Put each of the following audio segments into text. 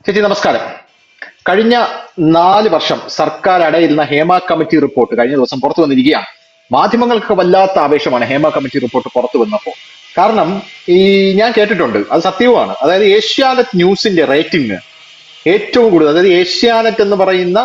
ചേച്ചി നമസ്കാരം. കഴിഞ്ഞ 4 വർഷം സർക്കാർ അടയിരുന്ന ഹേമ കമ്മിറ്റി റിപ്പോർട്ട് കഴിഞ്ഞ ദിവസം പുറത്തു വന്നിരിക്കുകയാണ്. മാധ്യമങ്ങൾക്ക് വല്ലാത്ത ആവേശമാണ് ഹേമ കമ്മിറ്റി റിപ്പോർട്ട് പുറത്തു വന്നപ്പോൾ. കാരണം ഈ ഞാൻ കേട്ടിട്ടുണ്ട്, അത് സത്യവുമാണ്. അതായത് ഏഷ്യാനെറ്റ് ന്യൂസിന്റെ റേറ്റിംഗ് ഏറ്റവും കൂടുതൽ, അതായത് ഏഷ്യാനെറ്റ് എന്ന് പറയുന്ന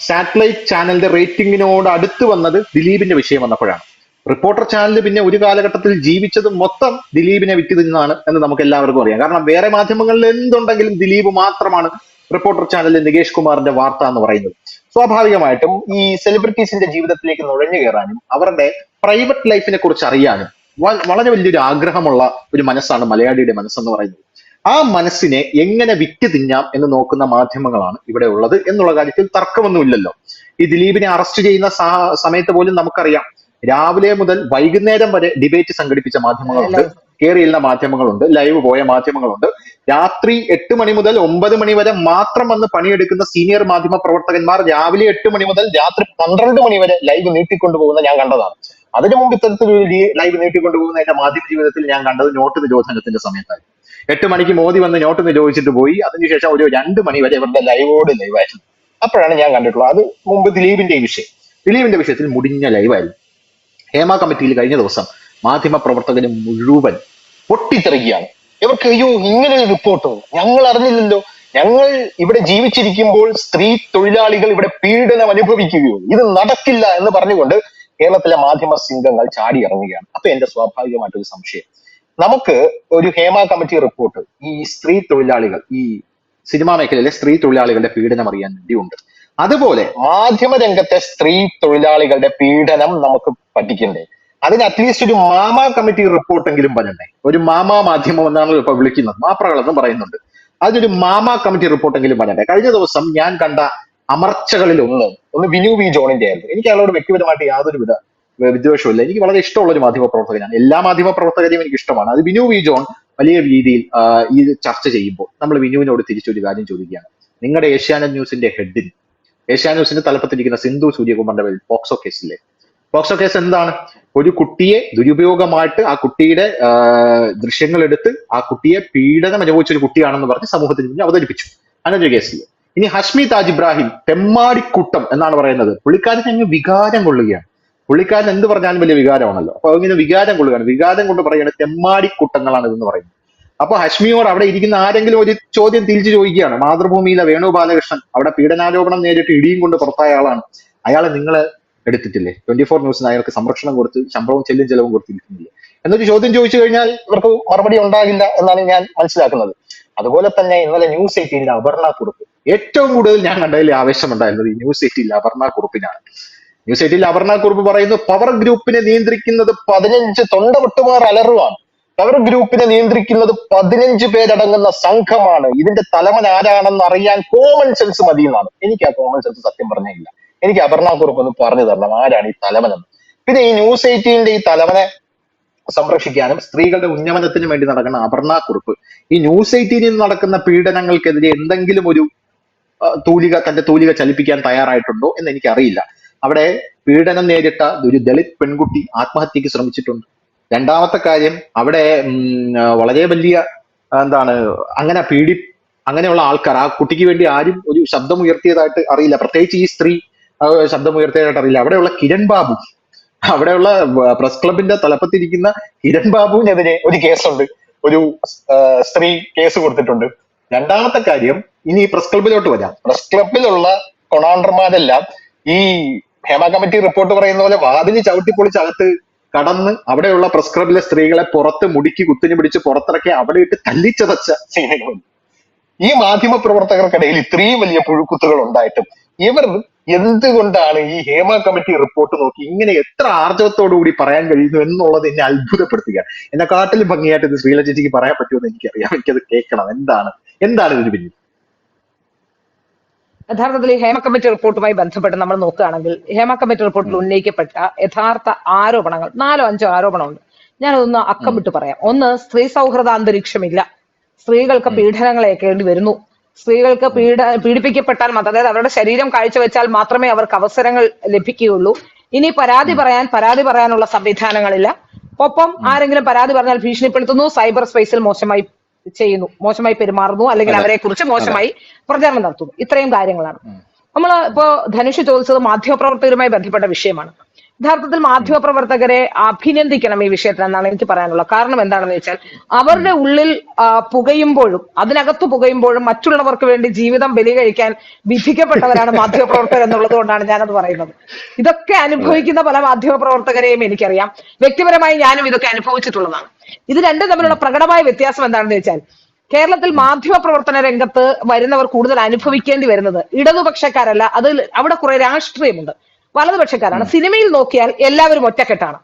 സാറ്റലൈറ്റ് ചാനലിന്റെ റേറ്റിംഗിനോട് അടുത്ത് വന്നത് ദിലീപിന്റെ വിഷയം വന്നപ്പോഴാണ്. റിപ്പോർട്ടർ ചാനൽ പിന്നെ ഒരു കാലഘട്ടത്തിൽ ജീവിച്ചത് മൊത്തം ദിലീപിനെ വിറ്റ് തിന്നാണ് എന്ന് നമുക്ക് എല്ലാവർക്കും അറിയാം. കാരണം വേറെ മാധ്യമങ്ങളിൽ എന്തുണ്ടെങ്കിലും ദിലീപ് മാത്രമാണ് റിപ്പോർട്ടർ ചാനലിൽ നികേഷ് കുമാറിന്റെ വാർത്ത എന്ന് പറയുന്നത്. സ്വാഭാവികമായിട്ടും ഈ സെലിബ്രിറ്റീസിന്റെ ജീവിതത്തിലേക്ക് നുഴഞ്ഞു കയറാനും അവരുടെ പ്രൈവറ്റ് ലൈഫിനെ കുറിച്ച് അറിയാനും വളരെ വലിയൊരു ആഗ്രഹമുള്ള ഒരു മനസ്സാണ് മലയാളിയുടെ മനസ്സെന്ന് പറയുന്നത്. ആ മനസ്സിനെ എങ്ങനെ വിറ്റ് തിന്നാം എന്ന് നോക്കുന്ന മാധ്യമങ്ങളാണ് ഇവിടെ ഉള്ളത് എന്നുള്ള കാര്യത്തിൽ തർക്കമൊന്നുമില്ലല്ലോ. ഈ ദിലീപിനെ അറസ്റ്റ് ചെയ്യുന്ന സമയത്ത് പോലും നമുക്കറിയാം, രാവിലെ മുതൽ വൈകുന്നേരം വരെ ഡിബേറ്റ് സംഘടിപ്പിച്ച മാധ്യമങ്ങളുണ്ട്, കയറിയിരുന്ന മാധ്യമങ്ങളുണ്ട്, ലൈവ് പോയ മാധ്യമങ്ങളുണ്ട്. രാത്രി 8 മണി മുതൽ 9 മണി വരെ മാത്രം വന്ന് പണിയെടുക്കുന്ന സീനിയർ മാധ്യമ പ്രവർത്തകന്മാർ രാവിലെ 8 മണി മുതൽ രാത്രി 12 മണി വരെ ലൈവ് നീട്ടിക്കൊണ്ടുപോകുന്ന ഞാൻ കണ്ടതാണ്. അതിനു മുമ്പ് ഇത്തരത്തിലൊരു ലൈവ് നീട്ടിക്കൊണ്ടുപോകുന്ന എന്റെ മാധ്യമ ജീവിതത്തിൽ ഞാൻ കണ്ടത് നോട്ട് നിരോധനത്തിന്റെ സമയത്തായിരുന്നു. 8 മണിക്ക് മോദി വന്ന് നോട്ട് നിരോധിച്ചിട്ട് പോയി. അതിനുശേഷം ഒരു 2 മണി വരെ ഇവരുടെ ലൈവായിരുന്നു. അപ്പോഴാണ് ഞാൻ കണ്ടിട്ടുള്ളത്. അത് മുമ്പ് ദിലീപിന്റെ വിഷയത്തിൽ മുടിഞ്ഞ ലൈവായിരുന്നു. ഹേമ കമ്മിറ്റിയിൽ കഴിഞ്ഞ ദിവസം മാധ്യമ പ്രവർത്തകന് മുഴുവൻ പൊട്ടിത്തെറിക്കുകയാണ്. ഇവർക്ക് അയ്യോ ഇങ്ങനെ ഒരു റിപ്പോർട്ടോ, ഞങ്ങൾ അറിഞ്ഞില്ലല്ലോ, ഞങ്ങൾ ഇവിടെ ജീവിച്ചിരിക്കുമ്പോൾ സ്ത്രീ തൊഴിലാളികൾ ഇവിടെ പീഡനം അനുഭവിക്കുകയോ, ഇത് നടക്കില്ല എന്ന് പറഞ്ഞുകൊണ്ട് കേരളത്തിലെ മാധ്യമ സിംഗങ്ങൾ ചാടി ഇറങ്ങുകയാണ്. അപ്പൊ എന്റെ സ്വാഭാവികമായിട്ടൊരു സംശയം, നമുക്ക് ഒരു ഹേമ കമ്മിറ്റി റിപ്പോർട്ട് ഈ സ്ത്രീ തൊഴിലാളികൾ, ഈ സിനിമാ മേഖലയിലെ സ്ത്രീ തൊഴിലാളികളുടെ പീഡനം അറിയാൻ വേണ്ടിയുണ്ട്. അതുപോലെ മാധ്യമ രംഗത്തെ സ്ത്രീ തൊഴിലാളികളുടെ പീഡനം നമുക്ക് പഠിക്കണ്ടേ? അതിന് അറ്റ്ലീസ്റ്റ് ഒരു മാമ കമ്മിറ്റി റിപ്പോർട്ടെങ്കിലും വരണ്ടേ? ഒരു മാമ മാധ്യമം എന്നാണ് ഇപ്പൊ വിളിക്കുന്നത്, മാപ്രകളെന്നും പറയുന്നുണ്ട്. അതിനൊരു മാമ കമ്മിറ്റി റിപ്പോർട്ടെങ്കിലും വരണ്ടേ? കഴിഞ്ഞ ദിവസം ഞാൻ കണ്ട അമർച്ചകളിൽ ഒന്ന് വിനു വി ജോണിന്റെ ആയിരുന്നു. എനിക്ക് അയാളോട് വ്യക്തിപരമായിട്ട് യാതൊരുവിധ വിദ്വേഷമില്ല. എനിക്ക് വളരെ ഇഷ്ടമുള്ള ഒരു മാധ്യമ പ്രവർത്തകനാണ്. എല്ലാ മാധ്യമ പ്രവർത്തകരെയും എനിക്ക് ഇഷ്ടമാണ്. അത് വിനു വി ജോൺ വലിയ രീതിയിൽ ഈ ചർച്ച ചെയ്യുമ്പോൾ നമ്മൾ വിനുവിനോട് തിരിച്ചൊരു കാര്യം ചോദിക്കുകയാണ്. നിങ്ങളുടെ ഏഷ്യാനെറ്റ് ന്യൂസിന്റെ ഹെഡിന്, ഏഷ്യാനെറ്റ് ന്യൂസിന്റെ തലപ്പത്തിരിക്കുന്ന സിന്ധു സൂര്യകുമാറിന്റെ പേരിൽ പോക്സോ കേസ് എന്താണ്? ഒരു കുട്ടിയെ ദുരുപയോഗമായിട്ട് ആ കുട്ടിയുടെ ദൃശ്യങ്ങൾ എടുത്ത് ആ കുട്ടിയെ പീഡനം അനുഭവിച്ച ഒരു കുട്ടിയാണെന്ന് പറഞ്ഞ് സമൂഹത്തിന് മുന്നിൽ അവതരിപ്പിച്ചു. അങ്ങനൊരു കേസിൽ ഇനി ഹഷ്മി താജ് ഇബ്രാഹിം തെമ്മാടിക്കുട്ടം എന്നാണ് പറയുന്നത്. പുള്ളിക്കാരൻ അങ്ങ് വികാരം കൊള്ളുകയാണ്. പുള്ളിക്കാരൻ എന്ത് പറഞ്ഞാലും വലിയ വികാരമാണല്ലോ. അപ്പൊ ഇങ്ങനെ വികാരം കൊള്ളുകയാണ്. വികാരം കൊണ്ട് പറയുകയാണ് തെമ്മാടിക്കുട്ടങ്ങളാണ് ഇതെന്ന് പറയുന്നത്. അപ്പൊ ഹഷ്മിയോട് അവിടെ ഇരിക്കുന്ന ആരെങ്കിലും ഒരു ചോദ്യം തിരിച്ചു ചോദിക്കുകയാണ്. മാതൃഭൂമിയിലെ വേണു ബാലകൃഷ്ണൻ അവിടെ പീഡനാരോപണം നേരിട്ട് ഇടിയും കൊണ്ട് പുറത്തായ ആളാണ്. അയാളെ നിങ്ങൾ എടുത്തിട്ടില്ലേ? 24 ന്യൂസിന് അയാൾക്ക് സംരക്ഷണം കൊടുത്ത് ശമ്പളവും ചെലവും കൊടുത്തിരിക്കുന്നില്ലേ എന്നൊരു ചോദ്യം ചോദിച്ചു കഴിഞ്ഞാൽ ഇവർക്ക് മറുപടി ഉണ്ടാകില്ല എന്നാണ് ഞാൻ മനസ്സിലാക്കുന്നത്. അതുപോലെ തന്നെ ഇന്നലെ ന്യൂസ് 18 അപർണ കുറുപ്പ്, ഏറ്റവും കൂടുതൽ ഞാൻ കണ്ടതിൽ ആവേശമുണ്ടായിരുന്നത് ഈ ന്യൂസ് 18 അപർണ കുറുപ്പിനാണ്. ന്യൂസ് 18 അപർണ കുറുപ്പ് പറയുന്നു, പവർ ഗ്രൂപ്പിനെ നിയന്ത്രിക്കുന്നത് 15 തൊണ്ടപൊട്ടുമാർ അലറുവാണ്. പവർ ഗ്രൂപ്പിനെ നിയന്ത്രിക്കുന്നത് 15 പേരടങ്ങുന്ന സംഘമാണ്. ഇതിന്റെ തലവൻ ആരാണെന്ന് അറിയാൻ കോമൺ സെൻസ് മതി എന്നാണ്. എനിക്ക് ആ കോമൺ സെൻസ് സത്യം പറഞ്ഞില്ല. എനിക്ക് അപർണ കുറുപ്പ് ഒന്ന് പറഞ്ഞു തരണം, ആരാണ് ഈ തലവനെന്ന്. പിന്നെ ഈ ന്യൂസ് 18 ഈ തലവനെ സംരക്ഷിക്കാനും സ്ത്രീകളുടെ ഉന്നമനത്തിനും വേണ്ടി നടക്കുന്ന അപർണ കുറുപ്പ് ഈ ന്യൂസ് 18 നടക്കുന്ന പീഡനങ്ങൾക്കെതിരെ എന്തെങ്കിലും ഒരു തന്റെ തൂലിക ചലിപ്പിക്കാൻ തയ്യാറായിട്ടുണ്ടോ എന്ന് എനിക്കറിയില്ല. അവിടെ പീഡനം നേരിട്ട ഒരു ദളിത് പെൺകുട്ടി ആത്മഹത്യക്ക് ശ്രമിച്ചിട്ടുണ്ട്. രണ്ടാമത്തെ കാര്യം, അവിടെ വളരെ വലിയ എന്താണ് അങ്ങനെ അങ്ങനെയുള്ള ആൾക്കാർ, ആ കുട്ടിക്ക് വേണ്ടി ആരും ഒരു ശബ്ദം ഉയർത്തിയതായിട്ട് അറിയില്ല. പ്രത്യേകിച്ച് ഈ സ്ത്രീ ശബ്ദം ഉയർത്തിയതായിട്ട് അറിയില്ല. അവിടെയുള്ള കിരൺ ബാബു, അവിടെയുള്ള പ്രസ് ക്ലബിന്റെ തലപ്പത്തിരിക്കുന്ന കിരൺ ബാബുവിനെതിരെ ഒരു കേസുണ്ട്. ഒരു സ്ത്രീ കേസ് കൊടുത്തിട്ടുണ്ട്. രണ്ടാമത്തെ കാര്യം, ഇനി പ്രസ് ക്ലബിലോട്ട് വരാം. പ്രസ് ക്ലബിലുള്ള കൊണാണ്ടർമാരെല്ലാം ഈ ഹേമ കമ്മിറ്റി റിപ്പോർട്ട് പറയുന്ന പോലെ വാതില് ചവിട്ടിപ്പൊളിച്ച് അകത്ത് കടന്ന് അവിടെയുള്ള പ്രസ് ക്ലബിലെ സ്ത്രീകളെ പുറത്ത് മുടുക്കി കുത്തിനി പിടിച്ച് പുറത്തിറക്കി അവിടെ ഇട്ട് തല്ലിച്ചതച്ച സീനുകളുണ്ട്. ഈ മാധ്യമ പ്രവർത്തകർക്കിടയിൽ ഇത്രയും വലിയ പുഴുക്കുത്തുകൾ ഉണ്ടായിട്ടും ഇവർ എന്തുകൊണ്ടാണ് ഈ ഹേമ കമ്മിറ്റി റിപ്പോർട്ട് നോക്കി ഇങ്ങനെ എത്ര ആർജവത്തോടുകൂടി പറയാൻ കഴിയുന്നു എന്നുള്ളത് എന്നെ അത്ഭുതപ്പെടുത്തുക. എന്നെ കാട്ടിലും ഭംഗിയായിട്ട് ഇത് ശ്രീല ചേച്ചിക്ക് പറയാൻ പറ്റുമെന്ന് എനിക്കറിയാം. എനിക്കത് കേൾക്കണം. എന്താണ് ഇതിന് പിന്നിൽ? യഥാർത്ഥത്തിൽ ഈ ഹേമ കമ്മിറ്റി റിപ്പോർട്ടുമായി ബന്ധപ്പെട്ട് നമ്മൾ നോക്കുകയാണെങ്കിൽ ഹേമ കമ്മിറ്റി റിപ്പോർട്ടിൽ ഉന്നയിക്കപ്പെട്ട യഥാർത്ഥ ആരോപണങ്ങൾ 4-5 ആരോപണമുണ്ട്. ഞാനതൊന്ന് അക്കമിട്ട് പറയാം. ഒന്ന്, സ്ത്രീ സൗഹൃദ അന്തരീക്ഷമില്ല, സ്ത്രീകൾക്ക് പീഡനങ്ങൾ ഏൽക്കേണ്ടി വരുന്നു, സ്ത്രീകൾക്ക് പീഡിപ്പിക്കപ്പെട്ടാൽ അതായത് അവരുടെ ശരീരം കാഴ്ചവെച്ചാൽ മാത്രമേ അവർക്ക് അവസരങ്ങൾ ലഭിക്കുകയുള്ളൂ. ഇനി പരാതി പറയാനുള്ള സംവിധാനങ്ങളില്ല. ഒപ്പം ആരെങ്കിലും പരാതി പറഞ്ഞാൽ ഭീഷണിപ്പെടുത്തുന്നു, സൈബർ സ്പേസിൽ മോശമായി ചെയ്യുന്നു, മോശമായി പെരുമാറുന്നു, അല്ലെങ്കിൽ അതെ അവരെ കുറിച്ച് അതെ മോശമായി പ്രചരണം നടത്തുന്നു. ഇത്രയും കാര്യങ്ങളാണ്. നമ്മൾ ഇപ്പോ ധനുഷ് ചോദിച്ചത് മാധ്യമപ്രവർത്തകരുമായി ബന്ധപ്പെട്ട വിഷയമാണ്. യഥാർത്ഥത്തിൽ മാധ്യമപ്രവർത്തകരെ അഭിനന്ദിക്കണം ഈ വിഷയത്തിൽ എന്നാണ് എനിക്ക് പറയാനുള്ളത്. കാരണം എന്താണെന്ന് വെച്ചാൽ അവരുടെ ഉള്ളിൽ പുകയുമ്പോഴും അതിനകത്ത് പുകയുമ്പോഴും മറ്റുള്ളവർക്ക് വേണ്ടി ജീവിതം ബലി കഴിക്കാൻ വിധിക്കപ്പെട്ടവരാണ് മാധ്യമപ്രവർത്തകർ എന്നുള്ളത് കൊണ്ടാണ് ഞാനത് പറയുന്നത്. ഇതൊക്കെ അതെ അനുഭവിക്കുന്ന പല മാധ്യമപ്രവർത്തകരെയും എനിക്കറിയാം. വ്യക്തിപരമായി ഞാനും ഇതൊക്കെ അനുഭവിച്ചിട്ടുള്ളതാണ്. ഇത് രണ്ടും തമ്മിലുള്ള പ്രകടമായ വ്യത്യാസം എന്താണെന്ന് വെച്ചാൽ കേരളത്തിൽ മാധ്യമപ്രവർത്തന രംഗത്ത് വരുന്നവർ കൂടുതൽ അനുഭവിക്കേണ്ടി വരുന്നത് ഇടതുപക്ഷക്കാരല്ല, അവിടെ കുറെ രാഷ്ട്രീയമുണ്ട്, വലതുപക്ഷക്കാരാണ്. സിനിമയിൽ നോക്കിയാൽ എല്ലാവരും ഒറ്റക്കെട്ടാണ്.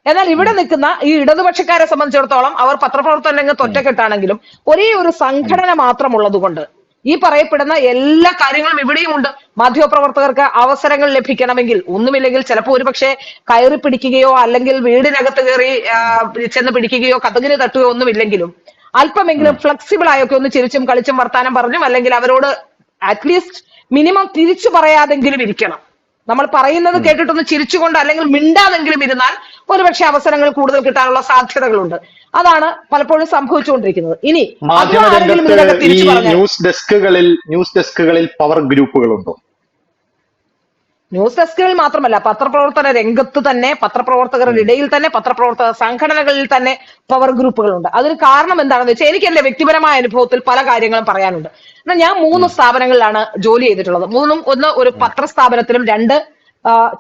എന്നാൽ ഇവിടെ നിൽക്കുന്ന ഈ ഇടതുപക്ഷക്കാരെ സംബന്ധിച്ചിടത്തോളം അവർ പത്രപ്രവർത്തന രംഗത്ത് ഒറ്റക്കെട്ടാണെങ്കിലും ഒരേ ഒരു സംഘടന മാത്രമുള്ളത് കൊണ്ട് ഈ പറയപ്പെടുന്ന എല്ലാ കാര്യങ്ങളും ഇവിടെയുമുണ്ട്. മാധ്യമപ്രവർത്തകർക്ക് അവസരങ്ങൾ ലഭിക്കണമെങ്കിൽ ഒന്നുമില്ലെങ്കിൽ ചിലപ്പോൾ ഒരുപക്ഷെ കയറി പിടിക്കുകയോ അല്ലെങ്കിൽ വീടിനകത്ത് കയറി ചെന്ന് പിടിക്കുകയോ കതകിന് തട്ടുകയോ ഒന്നുമില്ലെങ്കിലും അല്പമെങ്കിലും ഫ്ലെക്സിബിൾ ആയൊക്കെ ഒന്ന് ചിരിച്ചും കളിച്ചും വർത്താനം പറഞ്ഞും അല്ലെങ്കിൽ അവരോട് അറ്റ്ലീസ്റ്റ് മിനിമം തിരിച്ചു പറയാതെങ്കിലും ഇരിക്കണം. നമ്മൾ പറയുന്നത് കേട്ടിട്ടൊന്ന് ചിരിച്ചുകൊണ്ട് അല്ലെങ്കിൽ മിണ്ടാതെങ്കിലും ഇരുന്നാൽ ഒരുപക്ഷെ അവസരങ്ങൾ കൂടുതൽ കിട്ടാനുള്ള സാധ്യതകളുണ്ട്. അതാണ് പലപ്പോഴും സംഭവിച്ചുകൊണ്ടിരിക്കുന്നത്. ഇനി അഥവാ ആരെങ്കിലും മാധ്യമരംഗത്ത് ഇതിനൊക്കെ ഈ തിരിച്ചു പറഞ്ഞാൽ ന്യൂസ് ഡെസ്കുകളിൽ പവർ ഗ്രൂപ്പുകളുണ്ടോ? ന്യൂസ് ഡെസ്കുകളിൽ മാത്രമല്ല, പത്രപ്രവർത്തന രംഗത്ത് തന്നെ, പത്രപ്രവർത്തകരുടെ ഇടയിൽ തന്നെ, പത്രപ്രവർത്തക സംഘടനകളിൽ തന്നെ പവർ ഗ്രൂപ്പുകളുണ്ട്. അതിന് കാരണം എന്താണെന്ന് വെച്ചാൽ എനിക്ക് എന്റെ വ്യക്തിപരമായ അനുഭവത്തിൽ പല കാര്യങ്ങളും പറയാനുണ്ട്. എന്നാൽ ഞാൻ 3 സ്ഥാപനങ്ങളിലാണ് ജോലി ചെയ്തിട്ടുള്ളത്. ഒന്ന് ഒരു പത്രസ്ഥാപനത്തിലും 2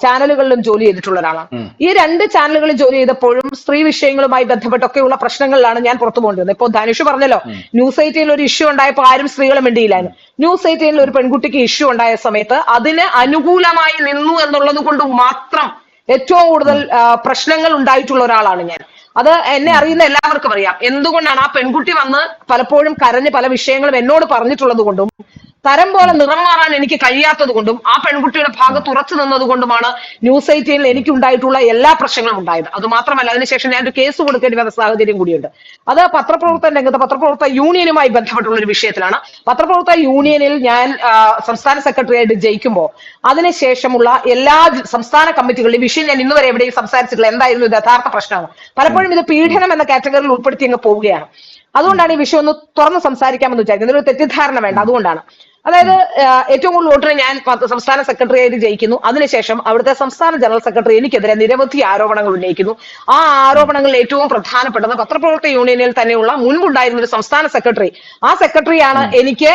ചാനലുകളിലും ജോലി ചെയ്തിട്ടുള്ള ഒരാളാണ്. ഈ 2 ചാനലുകളിൽ ജോലി ചെയ്തപ്പോഴും സ്ത്രീ വിഷയങ്ങളുമായി ബന്ധപ്പെട്ടൊക്കെയുള്ള പ്രശ്നങ്ങളിലാണ് ഞാൻ പുറത്തു പോകേണ്ടിരുന്നത്. ഇപ്പൊ ധനുഷ് പറഞ്ഞല്ലോ, ന്യൂസ് 18 ഒരു ഇഷ്യൂ ഉണ്ടായപ്പോൾ ആരും സ്ത്രീകളെ മിണ്ടിയില്ലായിരുന്നു. ന്യൂസ് 18 ഒരു പെൺകുട്ടിക്ക് ഇഷ്യൂ ഉണ്ടായ സമയത്ത് അതിന് അനുകൂലമായി നിന്നു എന്നുള്ളത് കൊണ്ട് മാത്രം ഏറ്റവും കൂടുതൽ പ്രശ്നങ്ങൾ ഉണ്ടായിട്ടുള്ള ഒരാളാണ് ഞാൻ. അത് എന്നെ അറിയുന്ന എല്ലാവർക്കും അറിയാം. എന്തുകൊണ്ടാണ് ആ പെൺകുട്ടി വന്ന് പലപ്പോഴും കരഞ്ഞ് പല വിഷയങ്ങളും എന്നോട് പറഞ്ഞിട്ടുള്ളത് കൊണ്ടും തരം പോലെ നിറം മാറാൻ എനിക്ക് കഴിയാത്തത് കൊണ്ടും ആ പെൺകുട്ടിയുടെ ഭാഗത്ത് ഉറച്ചു നിന്നത് കൊണ്ടുമാണ് ന്യൂസ് 18 എനിക്ക് ഉണ്ടായിട്ടുള്ള എല്ലാ പ്രശ്നങ്ങളും ഉണ്ടായത്. അത് മാത്രമല്ല, അതിനുശേഷം ഞാൻ ഒരു കേസ് കൊടുക്കേണ്ടി വന്ന സാഹചര്യം കൂടിയുണ്ട്. അത് പത്രപ്രവർത്തന രംഗത്ത് പത്രപ്രവർത്തക യൂണിയനുമായി ബന്ധപ്പെട്ടുള്ള ഒരു വിഷയത്തിലാണ്. പത്രപ്രവർത്തക യൂണിയനിൽ ഞാൻ സംസ്ഥാന സെക്രട്ടറിയായിട്ട് ജയിക്കുമ്പോൾ അതിനുശേഷമുള്ള എല്ലാ സംസ്ഥാന കമ്മിറ്റികളിലും വിഷയം ഞാൻ ഇന്നുവരെ എവിടെയും സംസാരിച്ചിട്ടില്ല. എന്തായിരുന്നു ഇത് യഥാർത്ഥ പ്രശ്നമാണ്. പലപ്പോഴും ഇത് പീഡനം എന്ന കാറ്റഗറിയിൽ ഉൾപ്പെടുത്തി അങ്ങ് പോവുകയാണ്. അതുകൊണ്ടാണ് ഈ വിഷയം ഒന്ന് തുറന്ന് സംസാരിക്കാമെന്ന് വിചാരിക്കുന്നത്. ഒരു തെറ്റിദ്ധാരണ വേണ്ട, അതുകൊണ്ടാണ്. അതായത് ഏറ്റവും കൂടുതൽ വോട്ടിന് ഞാൻ സംസ്ഥാന സെക്രട്ടറിയായിട്ട് ജയിക്കുന്നു. അതിനുശേഷം അവിടുത്തെ സംസ്ഥാന ജനറൽ സെക്രട്ടറി എനിക്കെതിരെ നിരവധി ആരോപണങ്ങൾ ഉന്നയിക്കുന്നു. ആ ആരോപണങ്ങളിൽ ഏറ്റവും പ്രധാനപ്പെട്ടത് പത്രപ്രവർത്തക യൂണിയനിൽ തന്നെയുള്ള മുൻപുണ്ടായിരുന്ന ഒരു സംസ്ഥാന സെക്രട്ടറി, ആ സെക്രട്ടറിയാണ് എനിക്ക്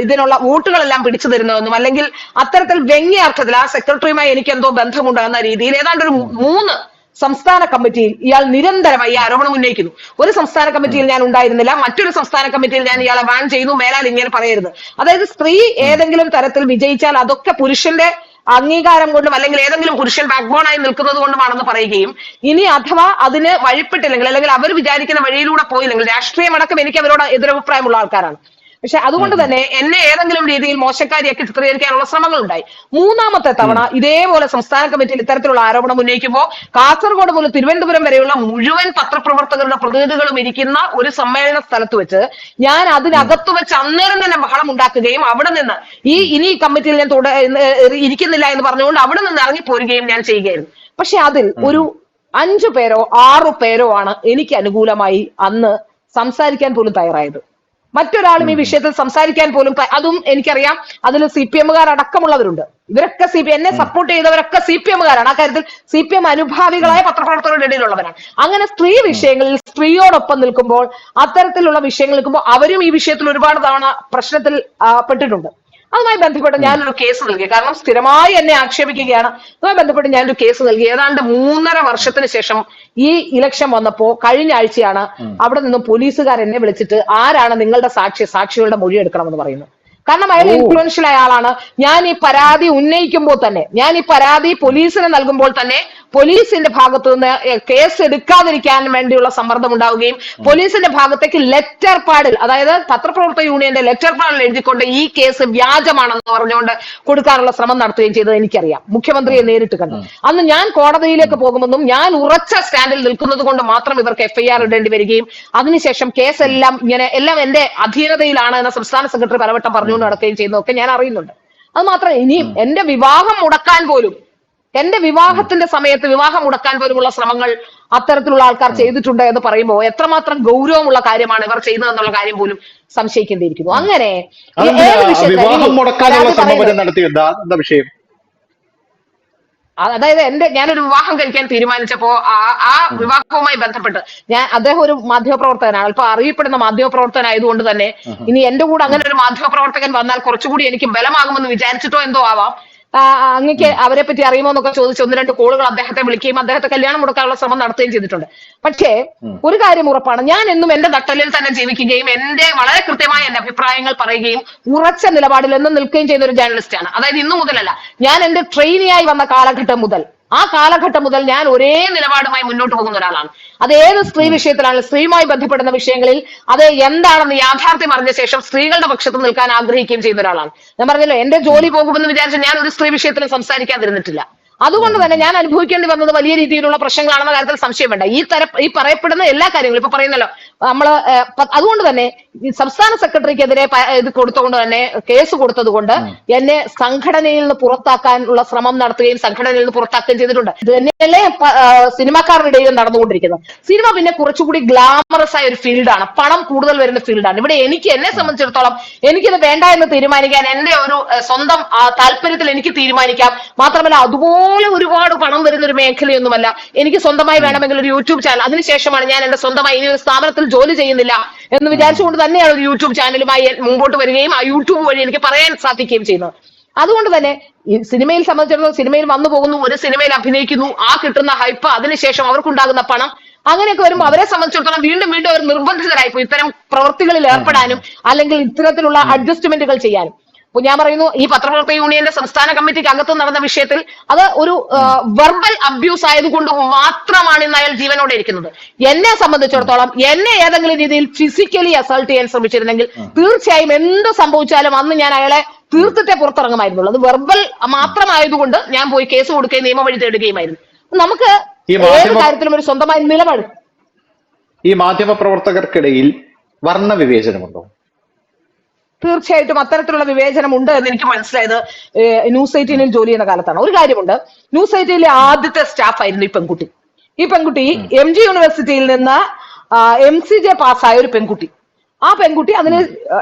ഇതിനുള്ള വോട്ടുകളെല്ലാം പിടിച്ചു തരുന്നതെന്നും അല്ലെങ്കിൽ അത്തരത്തിൽ വ്യംഗ്യാർത്ഥത്തിൽ ആ സെക്രട്ടറിയുമായി എനിക്ക് എന്തോ ബന്ധമുണ്ടാകുന്ന രീതിയിൽ ഏതാണ്ട് ഒരു 3 സംസ്ഥാന കമ്മിറ്റിയിൽ ഇയാൾ നിരന്തരമായി ആരോപണം ഉന്നയിക്കുന്നു. ഒരു സംസ്ഥാന കമ്മിറ്റിയിൽ ഞാൻ ഉണ്ടായിരുന്നില്ല, മറ്റൊരു സംസ്ഥാന കമ്മിറ്റിയിൽ ഞാൻ ഇയാളെ വാൺ ചെയ്യുന്നു, മേലാൽ ഇങ്ങനെ പറയരുത്. അതായത് സ്ത്രീ ഏതെങ്കിലും തരത്തിൽ വിജയിച്ചാൽ അതൊക്കെ പുരുഷന്റെ അംഗീകാരം കൊണ്ടും അല്ലെങ്കിൽ ഏതെങ്കിലും പുരുഷൻ ബാക്ക്ബോണായി നിൽക്കുന്നത് കൊണ്ടുമാണെന്ന് പറയുകയും ഇനി അഥവാ അതിന് വഴിപ്പെട്ടില്ലെങ്കിൽ അല്ലെങ്കിൽ അവർ വിചാരിക്കുന്ന വഴിയിലൂടെ പോയില്ലെങ്കിൽ രാഷ്ട്രീയമടക്കം എനിക്ക് അവരോട് എതിരഭിപ്രായമുള്ള ആൾക്കാരാണ്. പക്ഷെ അതുകൊണ്ട് തന്നെ എന്നെ ഏതെങ്കിലും രീതിയിൽ മോശക്കാരിയൊക്കെ ചിത്രീകരിക്കാനുള്ള ശ്രമങ്ങൾ ഉണ്ടായി. 3ാമത്തെ തവണ ഇതേപോലെ സംസ്ഥാന കമ്മിറ്റിയിൽ ഇത്തരത്തിലുള്ള ആരോപണം ഉന്നയിക്കുമ്പോൾ കാസർഗോഡ് മുതൽ തിരുവനന്തപുരം വരെയുള്ള മുഴുവൻ പത്രപ്രവർത്തകരുടെ പ്രതിനിധികളും ഇരിക്കുന്ന ഒരു സമ്മേളന സ്ഥലത്ത് വെച്ച് ഞാൻ അതിനകത്ത് വെച്ച് അന്നേരം തന്നെ ബഹളം ഉണ്ടാക്കുകയും അവിടെ നിന്ന് ഇനി കമ്മിറ്റിയിൽ ഞാൻ ഇരിക്കുന്നില്ല എന്ന് പറഞ്ഞുകൊണ്ട് അവിടെ നിന്ന് ഇറങ്ങിപ്പോരുകയും ഞാൻ ചെയ്യുകയായിരുന്നു. പക്ഷെ അതിൽ ഒരു 5 പേരോ 6 പേരോ ആണ് എനിക്ക് അനുകൂലമായി അന്ന് സംസാരിക്കാൻ പോലും തയ്യാറായത്. മറ്റൊരാളും ഈ വിഷയത്തിൽ സംസാരിക്കാൻ പോലും, അതും എനിക്കറിയാം അതിൽ CPM-കാർ അടക്കമുള്ളവരുണ്ട്. ഇവരൊക്കെ എന്നെ സപ്പോർട്ട് ചെയ്തവരൊക്കെ CPM-കാരാണ്. ആ കാര്യത്തിൽ CPM അനുഭാവികളായ പത്രപ്രവർത്തകരുടെ ഇടയിലുള്ളവരാണ്. അങ്ങനെ സ്ത്രീ വിഷയങ്ങളിൽ സ്ത്രീയോടൊപ്പം നിൽക്കുമ്പോൾ, അത്തരത്തിലുള്ള വിഷയങ്ങൾ നിൽക്കുമ്പോൾ അവരും ഈ വിഷയത്തിൽ ഒരുപാട് തവണ പ്രശ്നത്തിൽ പെട്ടിട്ടുണ്ട്. അതുമായി ബന്ധപ്പെട്ട് ഞാനൊരു കേസ് നൽകി. കാരണം സ്ഥിരമായി എന്നെ ആക്ഷേപിക്കുകയാണ്. അതുമായി ബന്ധപ്പെട്ട് ഞാനൊരു കേസ് നൽകി. ഏതാണ്ട് 3.5 വർഷത്തിന് ശേഷം ഈ ഇലക്ഷൻ വന്നപ്പോ കഴിഞ്ഞ ആഴ്ചയാണ് അവിടെ നിന്ന് പോലീസുകാർ എന്നെ വിളിച്ചിട്ട് ആരാണ് നിങ്ങളുടെ സാക്ഷികളുടെ മൊഴി എടുക്കണമെന്ന് പറയുന്നു. കാരണം അയാൾ ഇൻഫ്ലുവൻഷ്യൽ ആയ ആളാണ്. ഞാൻ ഈ പരാതി ഉന്നയിക്കുമ്പോൾ തന്നെ, ഞാൻ ഈ പരാതി പോലീസിന് നൽകുമ്പോൾ തന്നെ പോലീസിന്റെ ഭാഗത്തു നിന്ന് കേസ് എടുക്കാതിരിക്കാൻ വേണ്ടിയുള്ള സമ്മർദ്ദം ഉണ്ടാവുകയും പോലീസിന്റെ ഭാഗത്തേക്ക് ലെറ്റർ പാഡിൽ, അതായത് പത്രപ്രവർത്തക യൂണിയന്റെ ലെറ്റർ പാഡിൽ എഴുതിക്കൊണ്ട് ഈ കേസ് വ്യാജമാണെന്ന് പറഞ്ഞുകൊണ്ട് കൊടുക്കാനുള്ള ശ്രമം നടത്തുകയും ചെയ്തത് എനിക്കറിയാം. മുഖ്യമന്ത്രിയെ നേരിട്ട് കണ്ടു. അന്ന് ഞാൻ കോടതിയിലേക്ക് പോകുമെന്നും ഞാൻ ഉറച്ച സ്റ്റാൻഡിൽ നിൽക്കുന്നത് കൊണ്ട് മാത്രം ഇവർക്ക് FIR ഇടേണ്ടി വരികയും അതിനുശേഷം കേസെല്ലാം എല്ലാം എന്റെ അധീനതയിലാണ് എന്ന സംസ്ഥാന സെക്രട്ടറി പലവട്ടം പറഞ്ഞുകൊണ്ട് നടക്കുകയും ചെയ്യുന്നതൊക്കെ ഞാൻ അറിയുന്നുണ്ട്. അത് മാത്രമേ ഇനിയും എന്റെ വിവാഹം മുടക്കാൻ പോലും എന്റെ വിവാഹത്തിന്റെ സമയത്ത് വിവാഹം മുടക്കാൻ പോലുമുള്ള ശ്രമങ്ങൾ അത്തരത്തിലുള്ള ആൾക്കാർ ചെയ്തിട്ടുണ്ട് എന്ന് പറയുമ്പോൾ എത്രമാത്രം ഗൗരവമുള്ള കാര്യമാണ് ഇവർ ചെയ്തതെന്നുള്ള കാര്യം പോലും സംശയിക്കേണ്ടിയിരിക്കുന്നു. അങ്ങനെ ഏത് വിവാഹം മുടക്കാനുള്ള ശ്രമം വിഷയത്തിൽ നടത്തിയെന്താ എന്താ വിഷയം? അതായത് ഞാനൊരു വിവാഹം കഴിക്കാൻ തീരുമാനിച്ചപ്പോ ആ വിവാഹവുമായി ബന്ധപ്പെട്ട് അദ്ദേഹം ഒരു മാധ്യമപ്രവർത്തകനാണ്, അല്പം അറിയപ്പെടുന്ന മാധ്യമപ്രവർത്തകനായതുകൊണ്ട് തന്നെ ഇനി എന്റെ കൂടെ അങ്ങനെ ഒരു മാധ്യമപ്രവർത്തകൻ വന്നാൽ കുറച്ചുകൂടി എനിക്ക് ബലമാകുമെന്ന് വിചാരിച്ചിട്ടോ എന്തോ ആവാം, അങ്ങക്ക് അവരെ പറ്റി അറിയുമോ എന്നൊക്കെ ചോദിച്ച് 1-2 കോളുകൾ അദ്ദേഹത്തെ വിളിക്കുകയും അദ്ദേഹത്തെ കല്യാണം മുടക്കാനുള്ള ശ്രമം നടത്തുകയും ചെയ്തിട്ടുണ്ട്. പക്ഷേ ഒരു കാര്യം ഉറപ്പാണ്, ഞാൻ എന്നും എന്റെ നട്ടലിൽ തന്നെ ജീവിക്കുകയും എന്റെ വളരെ കൃത്യമായ എന്റെ അഭിപ്രായങ്ങൾ പറയുകയും ഉറച്ച നിലപാടിൽ എന്നും നിൽക്കുകയും ചെയ്യുന്ന ഒരു ജേർണലിസ്റ്റാണ്. അതായത് ഇന്നു മുതലല്ല, ഞാൻ എന്റെ ട്രെയിനിയായി വന്ന കാലഘട്ടം മുതൽ ഞാൻ ഒരേ നിലപാടുമായി മുന്നോട്ട് പോകുന്ന ഒരാളാണ്. അത് ഏത് സ്ത്രീ വിഷയത്തിലാണെങ്കിലും സ്ത്രീയുമായി ബന്ധപ്പെടുന്ന വിഷയങ്ങളിൽ അത് എന്താണെന്ന് യാഥാർത്ഥ്യം അറിഞ്ഞ ശേഷം സ്ത്രീകളുടെ പക്ഷത്ത് നിൽക്കാൻ ആഗ്രഹിക്കുകയും ചെയ്യുന്ന ഒരാളാണ്. ഞാൻ പറഞ്ഞല്ലോ, എന്റെ ജോലി പോകുമെന്ന് വിചാരിച്ച് ഞാൻ ഒരു സ്ത്രീ വിഷയത്തിലും സംസാരിക്കാതിരുന്നിട്ടില്ല. അതുകൊണ്ട് തന്നെ ഞാൻ അനുഭവിക്കേണ്ടി വന്നത് വലിയ രീതിയിലുള്ള പ്രശ്നങ്ങളാണെന്ന കാര്യത്തിൽ സംശയം വേണ്ട. ഈ പറയപ്പെടുന്ന എല്ലാ കാര്യങ്ങളും ഇപ്പൊ പറയുന്നല്ലോ നമ്മള്, അതുകൊണ്ട് തന്നെ ഈ സംസ്ഥാന സെക്രട്ടറിക്കെതിരെ ഇത് കൊടുത്തുകൊണ്ട് തന്നെ കേസ് കൊടുത്തത് കൊണ്ട് എന്നെ സംഘടനയിൽ നിന്ന് പുറത്താക്കാനുള്ള ശ്രമം നടത്തുകയും സംഘടനയിൽ നിന്ന് പുറത്താക്കുകയും ചെയ്തിട്ടുണ്ട്. ഇത് തന്നെയല്ലേ സിനിമാക്കാരുടെ ഇടയിൽ നടന്നുകൊണ്ടിരിക്കുന്നത്. സിനിമ പിന്നെ കുറച്ചുകൂടി ഗ്ലാമറസ് ആയ ഒരു ഫീൽഡാണ്, പണം കൂടുതൽ വരുന്ന ഫീൽഡാണ്. ഇവിടെ എന്നെ സംബന്ധിച്ചിടത്തോളം എനിക്കിത് വേണ്ട എന്ന് തീരുമാനിക്കാൻ എന്റെ ഒരു സ്വന്തം താല്പര്യത്തിൽ എനിക്ക് തീരുമാനിക്കാം. മാത്രമല്ല അതുപോലെ ഒരുപാട് പണം വരുന്ന ഒരു മേഖലയൊന്നുമല്ല. എനിക്ക് സ്വന്തമായി വേണമെങ്കിൽ ഒരു യൂട്യൂബ് ചാനൽ, അതിനുശേഷമാണ് ഞാൻ എന്റെ സ്വന്തമായി ഇനി ഒരു സ്ഥാപനത്തിൽ ജോലി ചെയ്യുന്നില്ല എന്ന് വിചാരിച്ചുകൊണ്ട് തന്നെയാണ് ഒരു യൂട്യൂബ് ചാനലുമായി മുമ്പോട്ട് വരികയും ആ യൂട്യൂബ് വഴി എനിക്ക് പറയാൻ സാധിക്കുകയും ചെയ്യുന്നത്. അതുകൊണ്ട് തന്നെ ഈ സിനിമയിൽ സംബന്ധിച്ചിടത്തോളം സിനിമയിൽ വന്നു പോകുന്നു, ഒരു സിനിമയിൽ അഭിനയിക്കുന്നു, ആ കിട്ടുന്ന ഹൈപ്പ്, അതിനുശേഷം അവർക്കുണ്ടാകുന്ന പണം, അങ്ങനെയൊക്കെ വരുമ്പോൾ അവരെ സംബന്ധിച്ചിടത്തോളം വീണ്ടും വീണ്ടും അവർ നിർബന്ധിതരായിപ്പോയി ഇത്തരം പ്രവൃത്തികളിൽ ഏർപ്പെടാനും അല്ലെങ്കിൽ ഇത്തരത്തിലുള്ള അഡ്ജസ്റ്റ്മെന്റുകൾ ചെയ്യാനും. അപ്പൊ ഞാൻ പറയുന്നു, ഈ പത്രപ്രവർത്തക യൂണിയന്റെ സംസ്ഥാന കമ്മിറ്റിക്ക് അകത്ത് നടന്ന വിഷയത്തിൽ അത് ഒരു വെർബൽ അബ്യൂസ് ആയതുകൊണ്ട് മാത്രമാണ് ഇന്ന് അയാൾ ജീവനോടെ ഇരിക്കുന്നത്. എന്നെ സംബന്ധിച്ചിടത്തോളം എന്നെ ഏതെങ്കിലും രീതിയിൽ ഫിസിക്കലി അസൾട്ട് ചെയ്യാൻ ശ്രമിച്ചിരുന്നെങ്കിൽ തീർച്ചയായും എന്ത് സംഭവിച്ചാലും അന്ന് ഞാൻ അയാളെ തീർത്തിട്ടേ പുറത്തിറങ്ങുമായിരുന്നുള്ളൂ. അത് വെർബൽ മാത്രമായതുകൊണ്ട് ഞാൻ പോയി കേസ് കൊടുക്കുകയും നിയമവഴി തേടുകയുമായിരുന്നു. നമുക്ക് ഏത് കാര്യത്തിലും ഒരു സ്വന്തമായ നിലപാട്. ഈ മാധ്യമ പ്രവർത്തകർക്കിടയിൽ വർണ്ണവിവേചനമുണ്ടോ? തീർച്ചയായിട്ടും അത്തരത്തിലുള്ള വിവേചനം ഉണ്ട് എന്ന് എനിക്ക് മനസ്സിലായത് ന്യൂസ് 18 ജോലി ചെയ്യുന്ന കാലത്താണ്. ഒരു കാര്യമുണ്ട്, ന്യൂസ് 18 ആദ്യത്തെ സ്റ്റാഫ് ആയിരുന്നു ഈ പെൺകുട്ടി MG യൂണിവേഴ്സിറ്റിയിൽ നിന്ന് MCJ പാസ്സായ ഒരു പെൺകുട്ടി. ആ പെൺകുട്ടി അതിന്